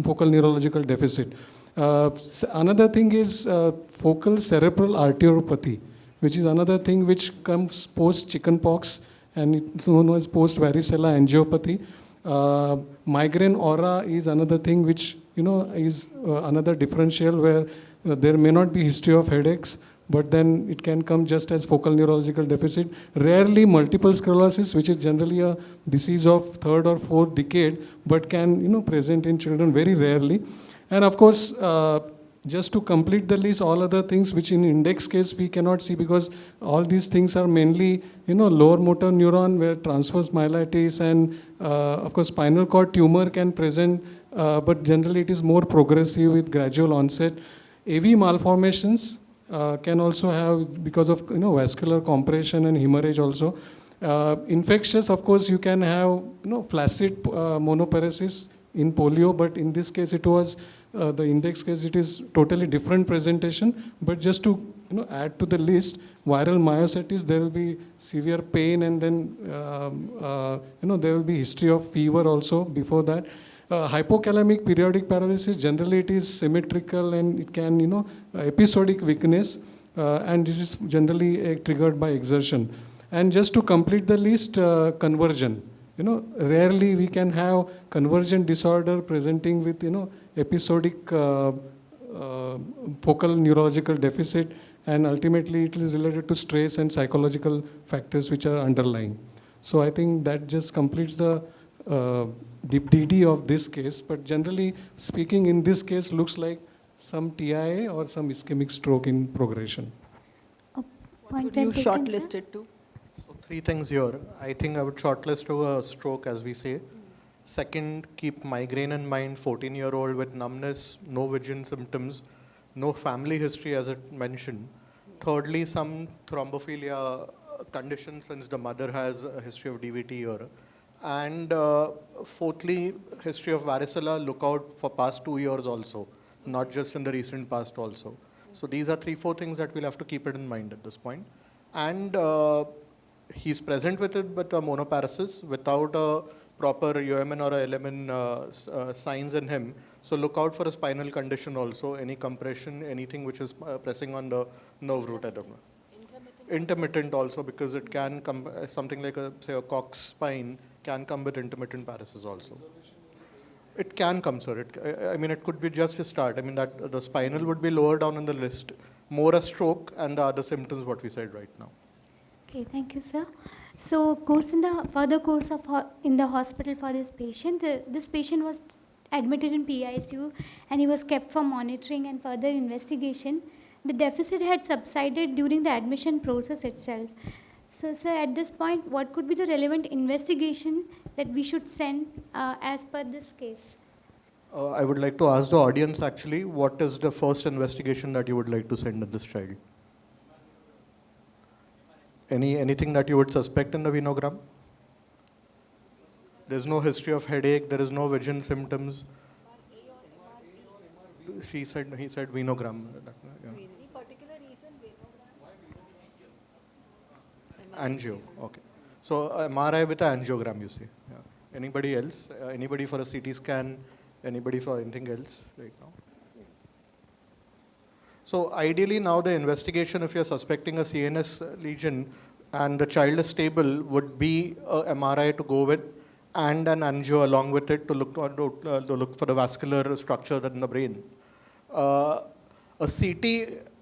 focal neurological deficit. Another thing is focal cerebral arteriopathy, which is another thing which comes post chickenpox, and it's known as post varicella angiopathy. Migraine aura is another thing which is another differential where there may not be history of headaches, but then it can come just as focal neurological deficit. Rarely multiple sclerosis, which is generally a disease of 3rd or 4th decade, but can present in children very rarely. And of course, just to complete the list, all other things which in index case we cannot see because all these things are mainly, lower motor neuron where transverse myelitis and of course spinal cord tumor can present, but generally it is more progressive with gradual onset. AV malformations can also have because of vascular compression and hemorrhage also. Infectious, of course, you can have flaccid monoparesis in polio, but in this case it was the index case, it is totally different presentation. But just to add to the list, viral myositis, there will be severe pain, and then there will be history of fever also before that. Hypothalamic periodic paralysis, generally it is symmetrical and it can episodic weakness, and this is generally triggered by exertion. And just to complete the list, conversion. Rarely we can have convergent disorder presenting with episodic focal neurological deficit, and ultimately it is related to stress and psychological factors which are underlying. So I think that just completes the DD of this case, but generally speaking in this case looks like some TIA or some ischemic stroke in progression. What would you shortlist it to? 3 things here. I think I would shortlist to a stroke, as we say. Second, keep migraine in mind, 14-year-old with numbness, no vision symptoms, no family history as it mentioned. Thirdly, some thrombophilia condition since the mother has a history of DVT here. And fourthly, history of varicella, look out for past 2 years also, not just in the recent past also. So these are 3-4 things that we'll have to keep it in mind at this point. And he's present with it, but a monoparesis without a proper UMN or a LMN signs in him. So look out for a spinal condition also, any compression, anything which is pressing on the nerve root at the moment. Intermittent also, because it can come, something like say a Cox spine can come with intermittent paresis also. It can come, sir. I mean, it could be just a start. I mean, that the spinal would be lower down on the list, more a stroke and the other symptoms what we said right now. Okay, thank you, sir. So, further course of in the hospital for this patient, this patient was admitted in PICU and he was kept for monitoring and further investigation. The deficit had subsided during the admission process itself. So, sir, at this point, what could be the relevant investigation that we should send as per this case? I would like to ask the audience actually, what is the first investigation that you would like to send in this child? Anything that you would suspect in the venogram? There's no history of headache, there is no vision symptoms. He said venogram. Yeah. Any particular reason? Angio, okay. So MRI with an angiogram, you say. Yeah. Anybody else? Anybody for a CT scan? Anybody for anything else right now? So ideally now the investigation, if you're suspecting a CNS lesion and the child is stable, would be a MRI to go with and an angio along with it to look for the vascular structures in the brain. A CT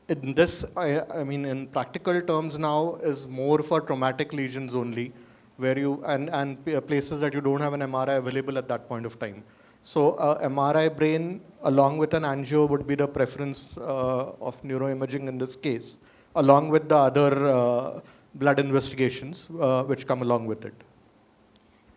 in this, I mean, in practical terms now is more for traumatic lesions only, where you, and places that you don't have an MRI available at that point of time. So MRI brain along with an angio would be the preference of neuroimaging in this case, along with the other blood investigations which come along with it.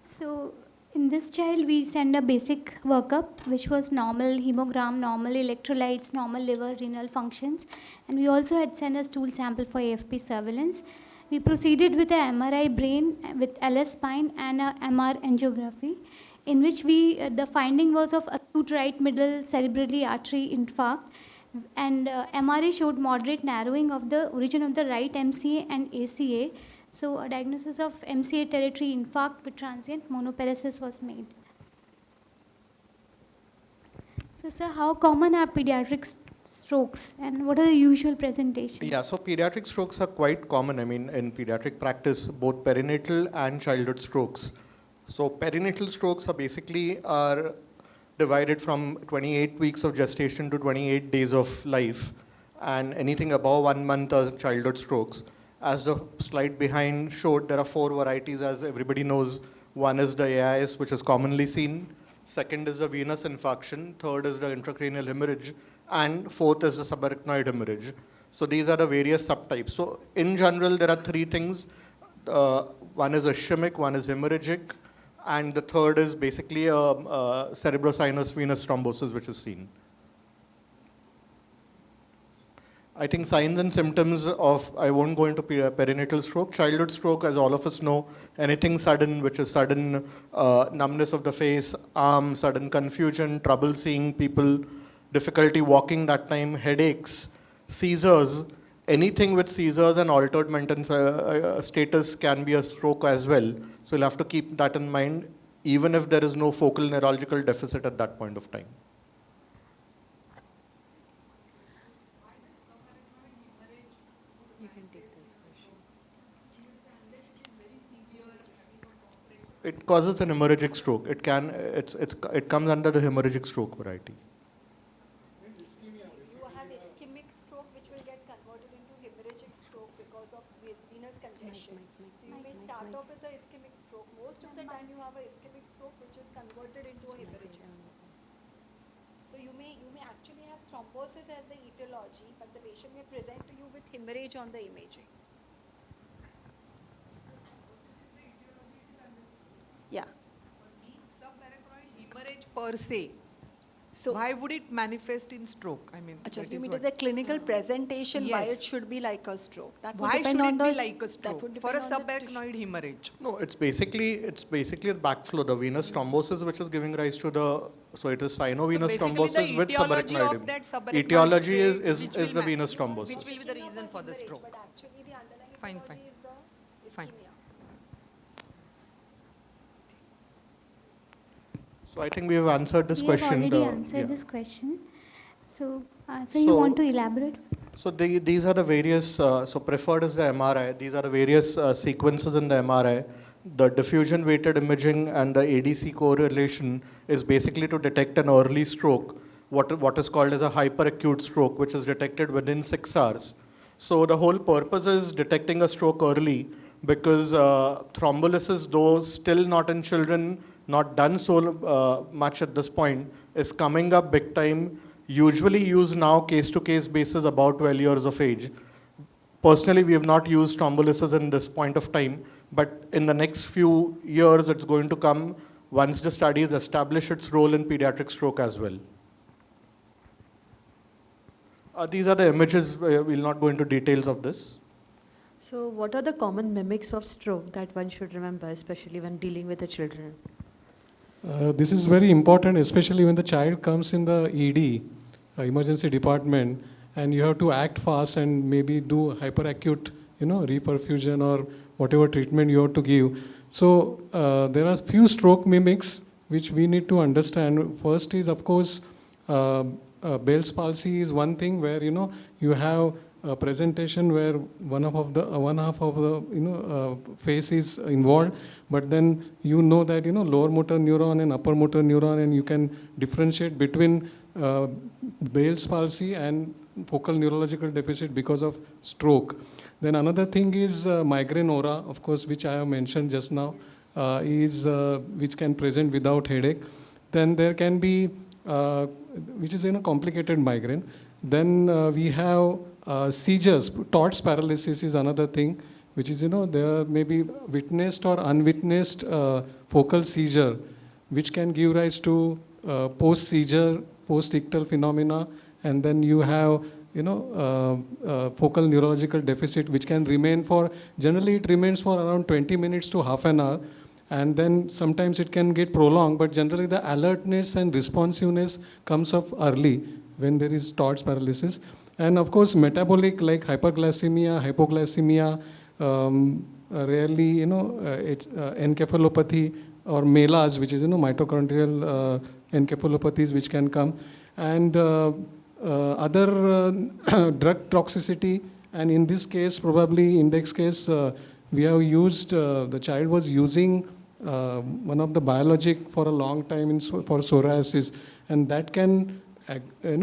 So, in this child, we send a basic workup, which was normal hemogram, normal electrolytes, normal liver, renal functions, and we also had sent a stool sample for AFP surveillance. We proceeded with a MRI brain with LS spine and a MR angiography, in which the finding was of acute right middle cerebrally artery infarct, and MRA showed moderate narrowing of the origin of the right MCA and ACA. So a diagnosis of MCA territory infarct with transient monoparesis was made. So, sir, how common are pediatric strokes and what are the usual presentations? Yeah, so pediatric strokes are quite common. I mean, in pediatric practice, both perinatal and childhood strokes. So perinatal strokes are divided from 28 weeks of gestation to 28 days of life, and anything above 1 month are childhood strokes. As the slide behind showed, there are 4 varieties, as everybody knows. One is the AIS, which is commonly seen. Second is the venous infarction. Third is the intracranial hemorrhage. And fourth is the subarachnoid hemorrhage. So these are the various subtypes. So in general, there are 3 things. One is ischemic, one is hemorrhagic, and the third is basically a cerebrosinus venous thrombosis, which is seen. I think signs and symptoms of, I won't go into perinatal stroke. Childhood stroke, as all of us know, anything sudden, which is sudden numbness of the face, arm, sudden confusion, trouble seeing people, difficulty walking that time, headaches, seizures. Anything with seizures and altered mental status can be a stroke as well. So you'll have to keep that in mind, even if there is no focal neurological deficit at that point of time. It causes an hemorrhagic stroke. It comes under the hemorrhagic stroke variety. You have ischemic stroke, which will get converted into hemorrhagic stroke because of venous congestion. So you may start off with the ischemic stroke. Most of the time you have a ischemic stroke, which is converted into a hemorrhagic stroke. So you may actually have thrombosis as the etiology, but the patient may present to you with hemorrhage on the imaging. Yeah. Subarachnoid hemorrhage per se. So why would it manifest in stroke? I mean, Achha, you mean the clinical presentation, why it should be like a stroke? That would why depend should on it be the, like a stroke for a subarachnoid hemorrhage? No, it's basically a backflow, the venous thrombosis, which is giving rise to the, so it is sinovenous thrombosis with subarachnoid. Etiology is the venous thrombosis. Which will be the reason for the stroke. But actually the underlying Fine. etiology is the Fine. ischemia. So I think we have answered this question. We have already answered this question. So, you want to elaborate? So these are the various, so preferred is the MRI. These are the various sequences in the MRI. The diffusion weighted imaging and the ADC correlation is basically to detect an early stroke, what is called as a hyperacute stroke, which is detected within 6 hours. So the whole purpose is detecting a stroke early, because thrombolysis, though still not in children, not done so much at this point, is coming up big time, usually used now case-to-case basis about 12 years of age. Personally, we have not used thrombolysis in this point of time, but in the next few years, it's going to come once the studies establish its role in pediatric stroke as well. These are the images. We'll not go into details of this. So what are the common mimics of stroke that one should remember, especially when dealing with the children? This is very important, especially when the child comes in the ED, emergency department, and you have to act fast and maybe do hyperacute, reperfusion or whatever treatment you have to give. So there are few stroke mimics which we need to understand. First is, of course, Bell's palsy is one thing where you have a presentation where one half of the face is involved, but then that lower motor neuron and upper motor neuron, and you can differentiate between Bell's palsy and focal neurological deficit because of stroke. Then another thing is migraine aura, of course, which I have mentioned just now, which can present without headache. Then there can be, which is complicated migraine. Then we have seizures. Todd's paralysis is another thing, which is, there may be witnessed or unwitnessed focal seizure, which can give rise to post-seizure, post-ictal phenomena. And then you have, focal neurological deficit, which can remain generally it remains for around 20 minutes to half an hour. And then sometimes it can get prolonged, but generally the alertness and responsiveness comes up early when there is Todd's paralysis. And of course, metabolic like hyperglycemia, hypoglycemia, rarely, encephalopathy or MELAS, which is, mitochondrial encephalopathies which can come. And other drug toxicity, and in this case, probably index case, we have used, the child was using one of the biologic for a long time for psoriasis, and that can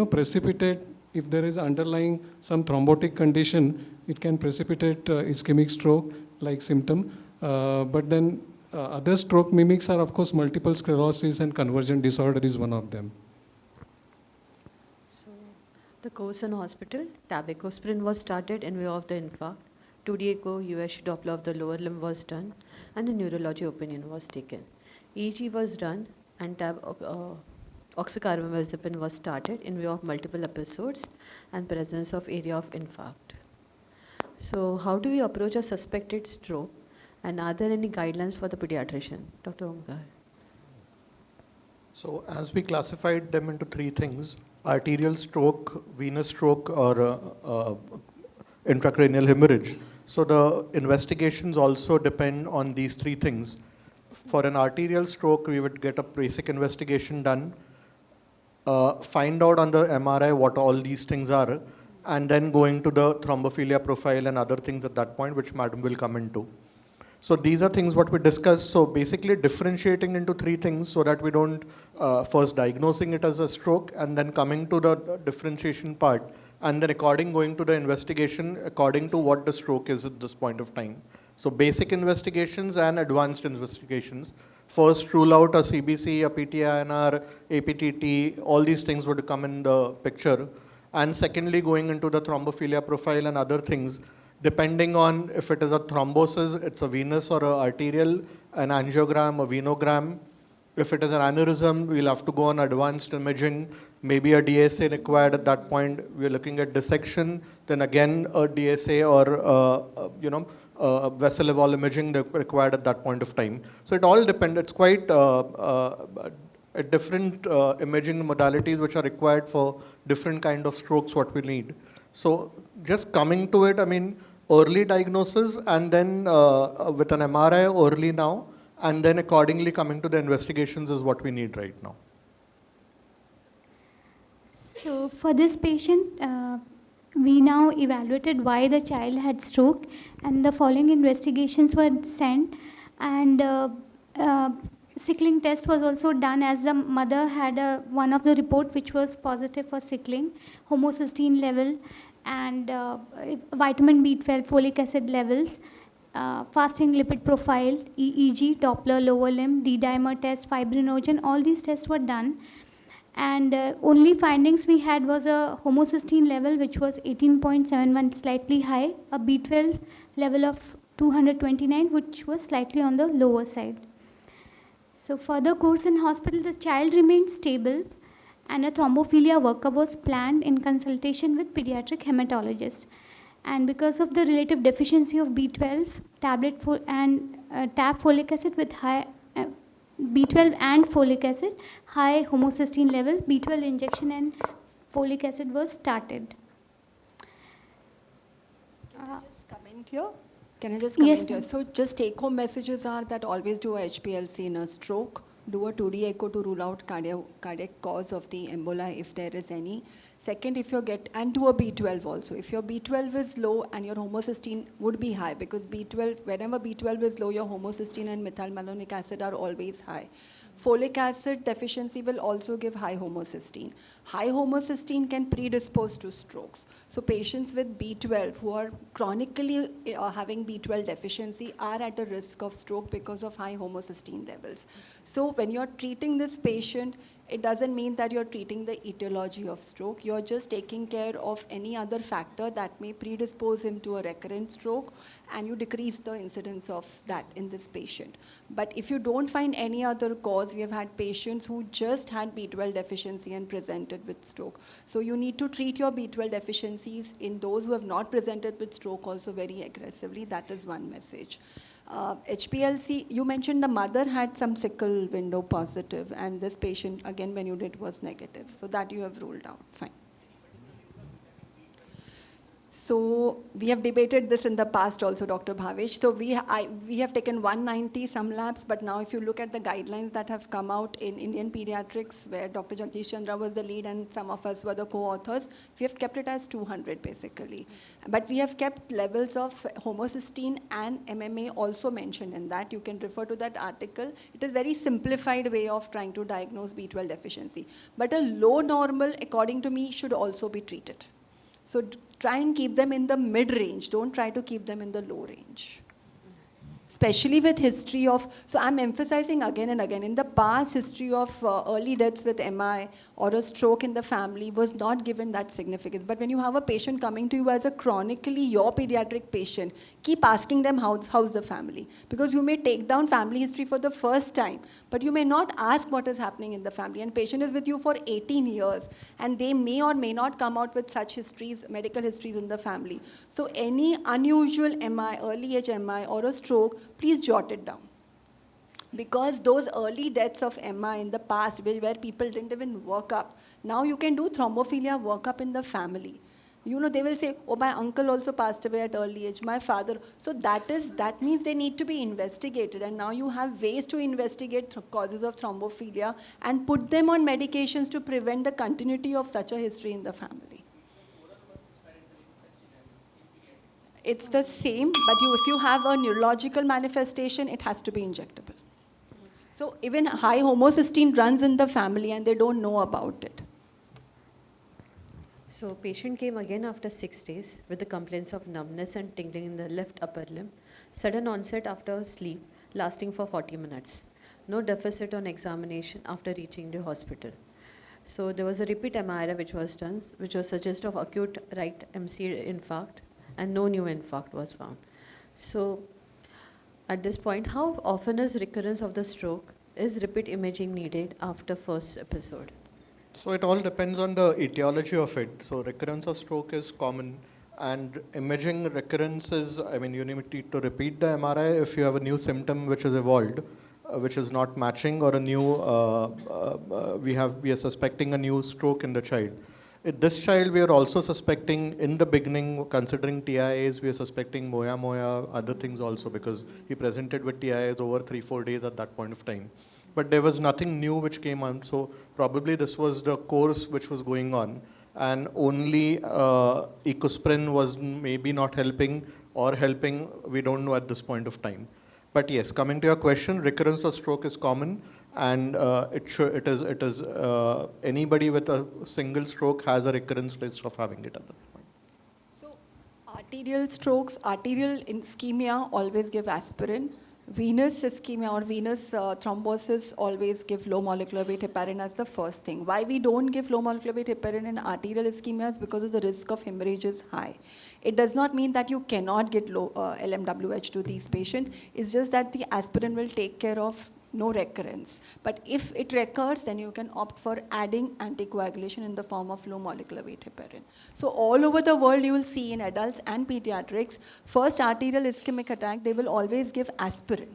precipitate, if there is underlying some thrombotic condition, it can precipitate ischemic stroke like symptom. But then other stroke mimics are, of course, multiple sclerosis, and convergent disorder is one of them. So the course in hospital, TAPICON was started in view of the infarct. 2D echo, USG Doppler of the lower limb was done, and the neurology opinion was taken. EEG was done, and oxycarbamazepine was started in view of multiple episodes and presence of area of infarct. So how do we approach a suspected stroke, and are there any guidelines for the pediatrician? Dr. Omkar. So as we classified them into three things: arterial stroke, venous stroke, or intracranial hemorrhage. So the investigations also depend on these three things. For an arterial stroke, we would get a basic investigation done, find out on the MRI what all these things are, and then going to the thrombophilia profile and other things at that point, which Madam will come into. So these are things what we discussed. So basically differentiating into three things so that we don't first diagnosing it as a stroke and then coming to the differentiation part, and then going to the investigation according to what the stroke is at this point of time. So basic investigations and advanced investigations. First, rule out a CBC, a PTINR, APTT, all these things would come in the picture. And secondly, going into the thrombophilia profile and other things, depending on if it is a thrombosis, it's a venous or a arterial, an angiogram, a venogram. If it is an aneurysm, we'll have to go on advanced imaging, maybe a DSA required at that point. We're looking at dissection, then again a DSA or vessel wall imaging required at that point of time. So it all depends. It's quite different imaging modalities which are required for different kind of strokes what we need. So just coming to it, I mean, early diagnosis and then with an MRI early now, and then accordingly coming to the investigations is what we need right now. So for this patient, we now evaluated why the child had stroke, and the following investigations were sent, and sickling test was also done, as the mother had one of the report which was positive for sickling, homocysteine level, and vitamin B12, folic acid levels, fasting lipid profile, EEG, Doppler lower limb, D-dimer test, fibrinogen, all these tests were done. And only findings we had was a homocysteine level which was 18.71, slightly high, a B12 level of 229, which was slightly on the lower side. So further course in hospital, the child remained stable and a thrombophilia workup was planned in consultation with pediatric hematologist. And because of the relative deficiency of B12, TAP folic acid with high B12 and folic acid, high homocysteine level, B12 injection and folic acid was started. Just comment here? Can I just comment Yes, here? ma'am. So just take-home messages are that always do a HPLC in a stroke, do a 2D echo to rule out cardiac cause of the emboli if there is any. Second, and do a B12 also. If your B12 is low and your homocysteine would be high, because B12, whenever B12 is low, your homocysteine and methylmalonic acid are always high. Folic acid deficiency will also give high homocysteine. High homocysteine can predispose to strokes. So patients with B12 who are chronically having B12 deficiency are at a risk of stroke because of high homocysteine levels. So when you're treating this patient, it doesn't mean that you're treating the etiology of stroke. You're just taking care of any other factor that may predispose him to a recurrent stroke, and you decrease the incidence of that in this patient. But if you don't find any other cause, we have had patients who just had B12 deficiency and presented with stroke. So you need to treat your B12 deficiencies in those who have not presented with stroke also very aggressively. That is one message. HPLC, you mentioned the mother had some sickle window positive, and this patient, again, when you did, was negative. So that you have ruled out. Fine. So we have debated this in the past also, Dr. Bhavesh. So we have taken 190 some labs, but now if you look at the guidelines that have come out in Indian Pediatrics, where Dr. Jagdish Chandra was the lead and some of us were the co-authors, we have kept it as 200 basically. But we have kept levels of homocysteine and MMA also mentioned in that. You can refer to that article. It is a very simplified way of trying to diagnose B12 deficiency. But a low normal, according to me, should also be treated. So try and keep them in the mid-range. Don't try to keep them in the low range. Especially with history of, so I'm emphasizing again and again, in the past, history of early deaths with MI or a stroke in the family was not given that significance. But when you have a patient coming to you as a chronically your pediatric patient, keep asking them how's the family. Because you may take down family history for the first time, but you may not ask what is happening in the family. And patient is with you for 18 years, and they may or may not come out with such histories, medical histories in the family. So any unusual MI, early age MI or a stroke, please jot it down. Because those early deaths of MI in the past, where people didn't even work up, now you can do thrombophilia workup in the family. You know, they will say, oh, my uncle also passed away at early age, my father. So that means they need to be investigated. And now you have ways to investigate causes of thrombophilia and put them on medications to prevent the continuity of such a history in the family. It's the same, but if you have a neurological manifestation, it has to be injectable. So even high homocysteine runs in the family and they don't know about it. So patient came again after 6 days with the complaints of numbness and tingling in the left upper limb, sudden onset after sleep, lasting for 40 minutes. No deficit on examination after reaching the hospital. So there was a repeat MRI which was done, which was suggestive of acute right MC infarct, and no new infarct was found. So at this point, how often is recurrence of the stroke? Is repeat imaging needed after first episode? So it all depends on the etiology of it. So recurrence of stroke is common, and imaging recurrence is, I mean, you need to repeat the MRI if you have a new symptom which is evolved, which is not matching, or a new, we are suspecting a new stroke in the child. This child, we are also suspecting in the beginning, considering TIAs, we are suspecting moya, other things also, because he presented with TIAs over 3-4 days at that point of time. But there was nothing new which came on, so probably this was the course which was going on, and only ecosprin was maybe not helping or helping, we don't know at this point of time. But yes, coming to your question, recurrence of stroke is common, and it is anybody with a single stroke has a recurrence risk of having it at that point. So arterial strokes, arterial ischemia always give aspirin. venous ischemia or venous thrombosis always give low molecular weight heparin as the first thing. Why we don't give low molecular weight heparin in arterial ischemia is because of the risk of hemorrhage is high. It does not mean that you cannot get low LMWH to these patients. It's just that the aspirin will take care of no recurrence. But if it recurs, then you can opt for adding anticoagulation in the form of low molecular weight heparin. So all over the world, you will see in adults and pediatrics, first arterial ischemic attack, they will always give aspirin.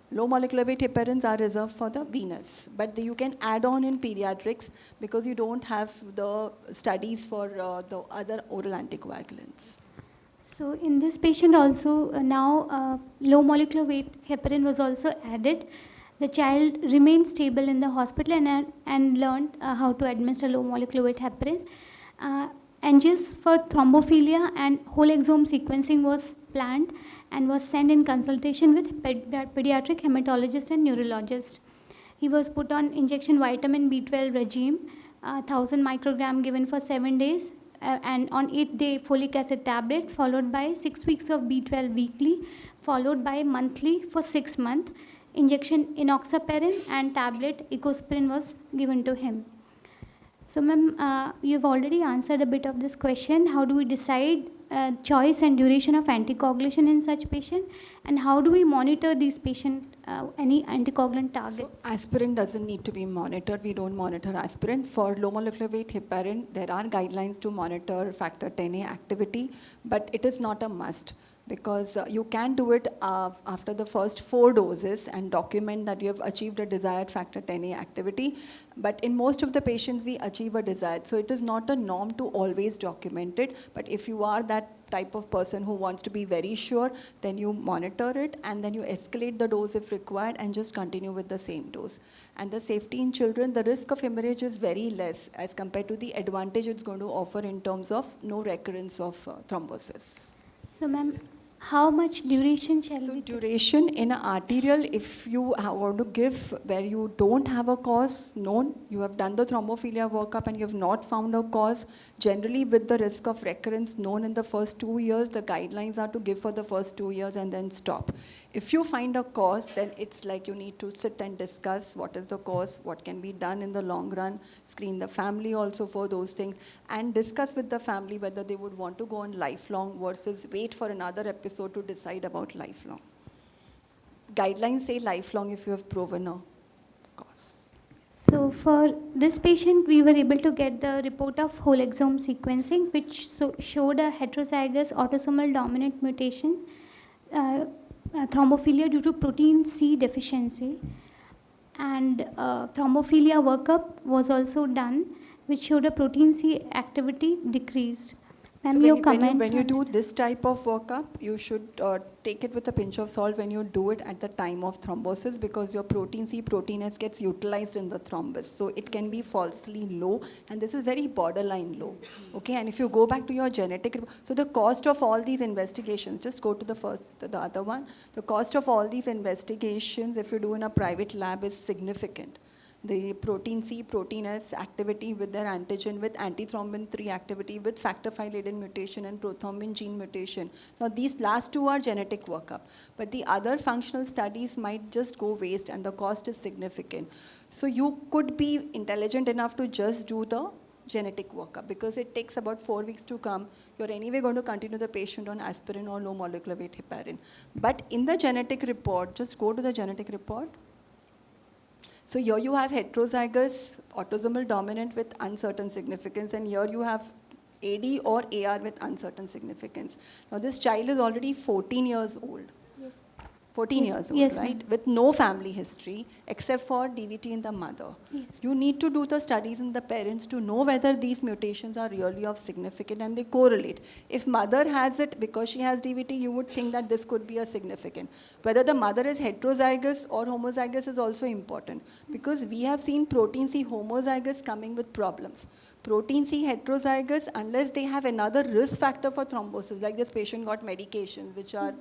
Low molecular weight heparins are reserved for the venous, but you can add on in pediatrics because you don't have the studies for the other oral anticoagulants. So in this patient also, now low molecular weight heparin was also added. The child remained stable in the hospital and learned how to administer low molecular weight heparin. NGS for thrombophilia and whole exome sequencing was planned and was sent in consultation with pediatric hematologist and neurologist. He was put on injection vitamin B12 regime, 1000 microgram given for 7 days, and on 8th day folic acid tablet, followed by 6 weeks of B12 weekly, followed by monthly for 6 months. Injection enoxaparin and tablet ecosprin was given to him. So ma'am, you've already answered a bit of this question. How do we decide choice and duration of anticoagulation in such patient, and how do we monitor these patients, any anticoagulant target? So aspirin doesn't need to be monitored. We don't monitor aspirin. For low molecular weight heparin, there are guidelines to monitor factor 10A activity, but it is not a must. Because you can do it after the first 4 doses and document that you have achieved a desired factor 10A activity. But in most of the patients, we achieve a desired. So it is not a norm to always document it. But if you are that type of person who wants to be very sure, then you monitor it and then you escalate the dose if required and just continue with the same dose. And the safety in children, the risk of hemorrhage is very less as compared to the advantage it's going to offer in terms of no recurrence of thrombosis. So ma'am, how much duration shall we take? Duration in arterial, if you want to give where you don't have a cause known, you have done the thrombophilia workup and you have not found a cause, generally with the risk of recurrence known in the first 2 years, the guidelines are to give for the first 2 years and then stop. If you find a cause, then it's like you need to sit and discuss what is the cause, what can be done in the long run, screen the family also for those things, and discuss with the family whether they would want to go on lifelong versus wait for another episode to decide about lifelong. Guidelines say lifelong if you have proven a cause. So for this patient, we were able to get the report of whole exome sequencing, which showed a heterozygous autosomal dominant mutation, thrombophilia due to protein C deficiency. And thrombophilia workup was also done, which showed a protein C activity decreased. So when you do this type of workup, you should take it with a pinch of salt when you do it at the time of thrombosis, because your protein C, protein S gets utilized in the thrombus. So it can be falsely low, and this is very borderline low. Okay, and if you go back to your genetic, so the cost of all these investigations, just go to the other one, the cost of all these investigations, if you do in a private lab, is significant. The protein C, protein S activity with their antigen, with antithrombin 3 activity, with factor V Leiden mutation and prothrombin gene mutation. So these last 2 are genetic workup. But the other functional studies might just go waste and the cost is significant. So you could be intelligent enough to just do the genetic workup because it takes about 4 weeks to come. You're anyway going to continue the patient on aspirin or low molecular weight heparin. But in the genetic report, just go to the genetic report. So here you have heterozygous autosomal dominant with uncertain significance, and here you have AD or AR with uncertain significance. Now this child is already 14 years old. Yes. 14 Yes. years old, Yes, right? With no family history except for DVT in the mother. Yes. You need to do the studies in the parents to know whether these mutations are really of significance and they correlate. If mother has it because she has DVT, you would think that this could be a significant. Whether the mother is heterozygous or homozygous is also important because we have seen protein C homozygous coming with problems. Protein C heterozygous, unless they have another risk factor for thrombosis, like this patient got medications which are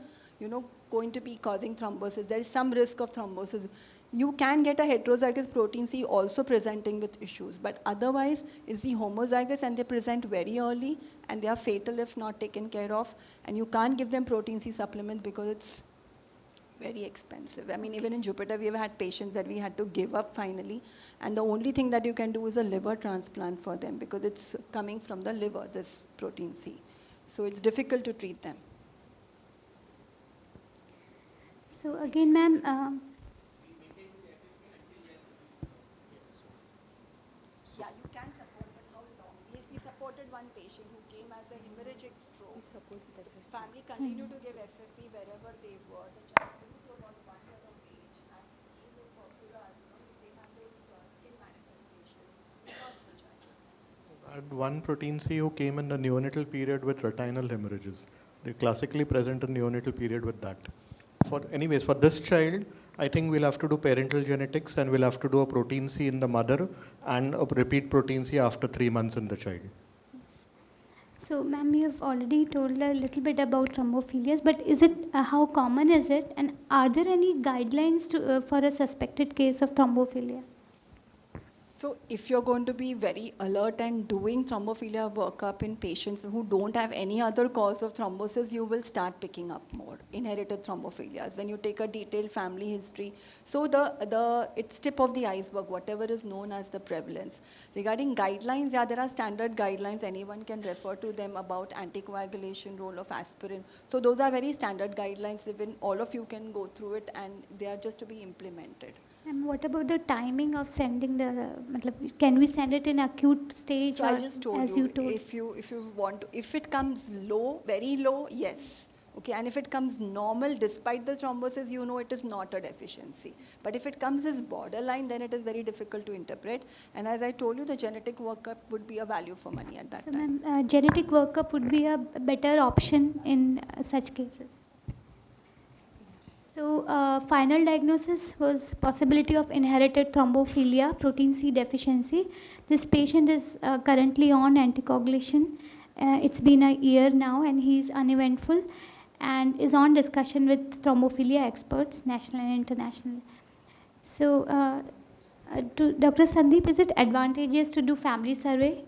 going to be causing thrombosis. There is some risk of thrombosis. You can get a heterozygous protein C also presenting with issues, but otherwise it's the homozygous and they present very early and they are fatal if not taken care of, and you can't give them protein C supplements because it's very expensive. I mean, even in Jupiter, we have had patients that we had to give up finally. And the only thing that you can do is a liver transplant for them because it's coming from the liver, this protein C. So it's difficult to treat them. So again, ma'am, Yeah, you can support, but how long? We supported one patient who came as a hemorrhagic stroke. We supported FFP. Family continued to give FFP wherever they were. The child grew to about 1 year of age and came with purpura as well. They had those skin manifestations. We lost the child. I had one protein C who came in the neonatal period with retinal hemorrhages. They classically present in neonatal period with that. Anyways, for this child, I think we'll have to do parental genetics and we'll have to do a protein C in the mother and a repeat protein C after 3 months in the child. so ma'am, you have already told a little bit about thrombophilias, but is it, how common is it? And are there any guidelines to, for a suspected case of thrombophilia? So if you're going to be very alert and doing thrombophilia workup in patients who don't have any other cause of thrombosis, you will start picking up more inherited thrombophilias when you take a detailed family history. So it's tip of the iceberg, whatever is known as the prevalence. Regarding guidelines, yeah, there are standard guidelines. Anyone can refer to them about anticoagulation role of aspirin. So those are very standard guidelines. Even all of you can go through it and they are just to be implemented. And what about the timing of sending the, can we send it in acute stage? So or I just told as you, told? if you want to, if it comes low, very low, yes. Okay, and if it comes normal despite the thrombosis, you know it is not a deficiency. But if it comes as borderline, then it is very difficult to interpret. And as I told you, the genetic workup would be a value for money at that So time. ma'am, genetic workup would be a better option in such cases. So final diagnosis was possibility of inherited thrombophilia, protein C deficiency. This patient is currently on anticoagulation. It's been a year now and he's uneventful and is on discussion with thrombophilia experts, national and international. So to Dr. Sandeep, is it advantageous to do family survey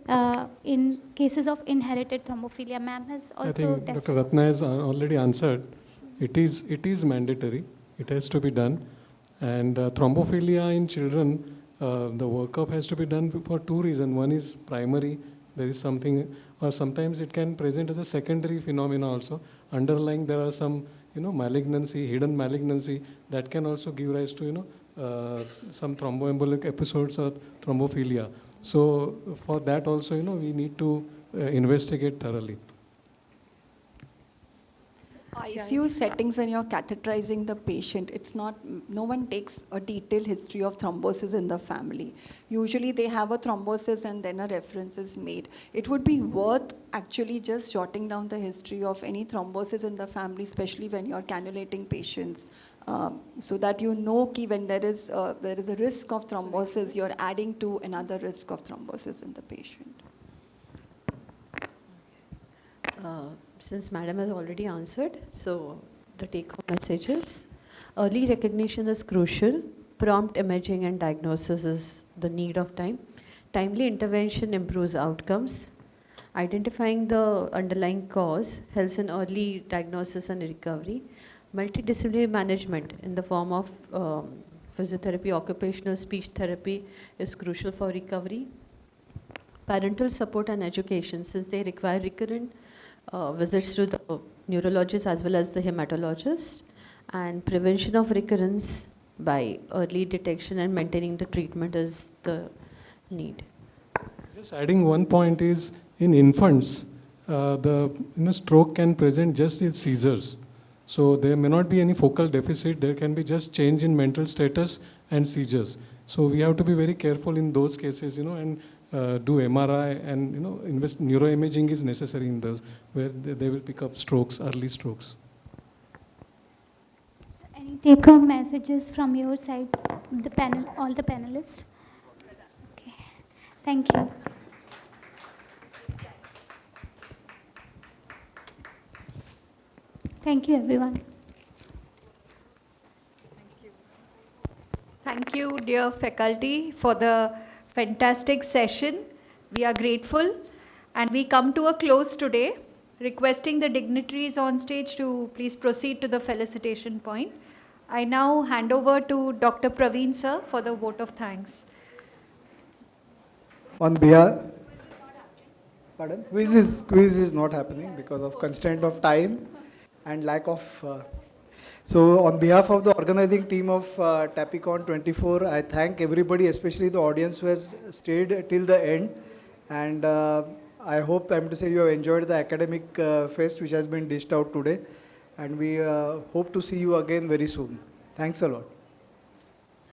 in cases of inherited thrombophilia? Ma'am has also... I think Dr. Ratna has already answered. It is mandatory. It has to be done. And thrombophilia in children, the workup has to be done for 2 reasons. One is primary. There is something, or sometimes it can present as a secondary phenomena also. Underlying there are some, malignancy, hidden malignancy that can also give rise to, some thromboembolic episodes or thrombophilia. So for that also, we need to investigate thoroughly. ICU settings, when you're catheterizing the patient, it's not, no one takes a detailed history of thrombosis in the family. Usually they have a thrombosis and then a reference is made. It would be worth actually just jotting down the history of any thrombosis in the family, especially when you're cannulating patients, so that you know when there is a risk of thrombosis, you're adding to another risk of thrombosis in the patient. Since Madam has already answered, so the take-home message is, early recognition is crucial, prompt imaging and diagnosis is the need of time, timely intervention improves outcomes, identifying the underlying cause helps in early diagnosis and recovery, multidisciplinary management in the form of physiotherapy, occupational speech therapy is crucial for recovery, parental support and education, since they require recurrent visits to the neurologist as well as the hematologist, and prevention of recurrence by early detection and maintaining the treatment is the need. Just adding one point is, in infants, the stroke can present just as seizures. So there may not be any focal deficit, there can be just change in mental status and seizures. So we have to be very careful in those cases, and do MRI and neuroimaging is necessary in those where they will pick up strokes, early strokes. Any take-home messages from your side, the panel, all the panelists? Okay, thank you. Thank you, everyone. Thank you, dear faculty, for the fantastic session. We are grateful. And we come to a close today, requesting the dignitaries on stage to please proceed to the felicitation point. I now hand over to Dr. Praveen sir for the vote of thanks. On behalf, pardon, quiz is not happening because of constraint of time and lack of. So on behalf of the organizing team of TAPICON 24, I thank everybody, especially the audience who has stayed till the end. And I hope I'm to say you have enjoyed the academic fest which has been dished out today. And we hope to see you again very soon. Thanks a lot.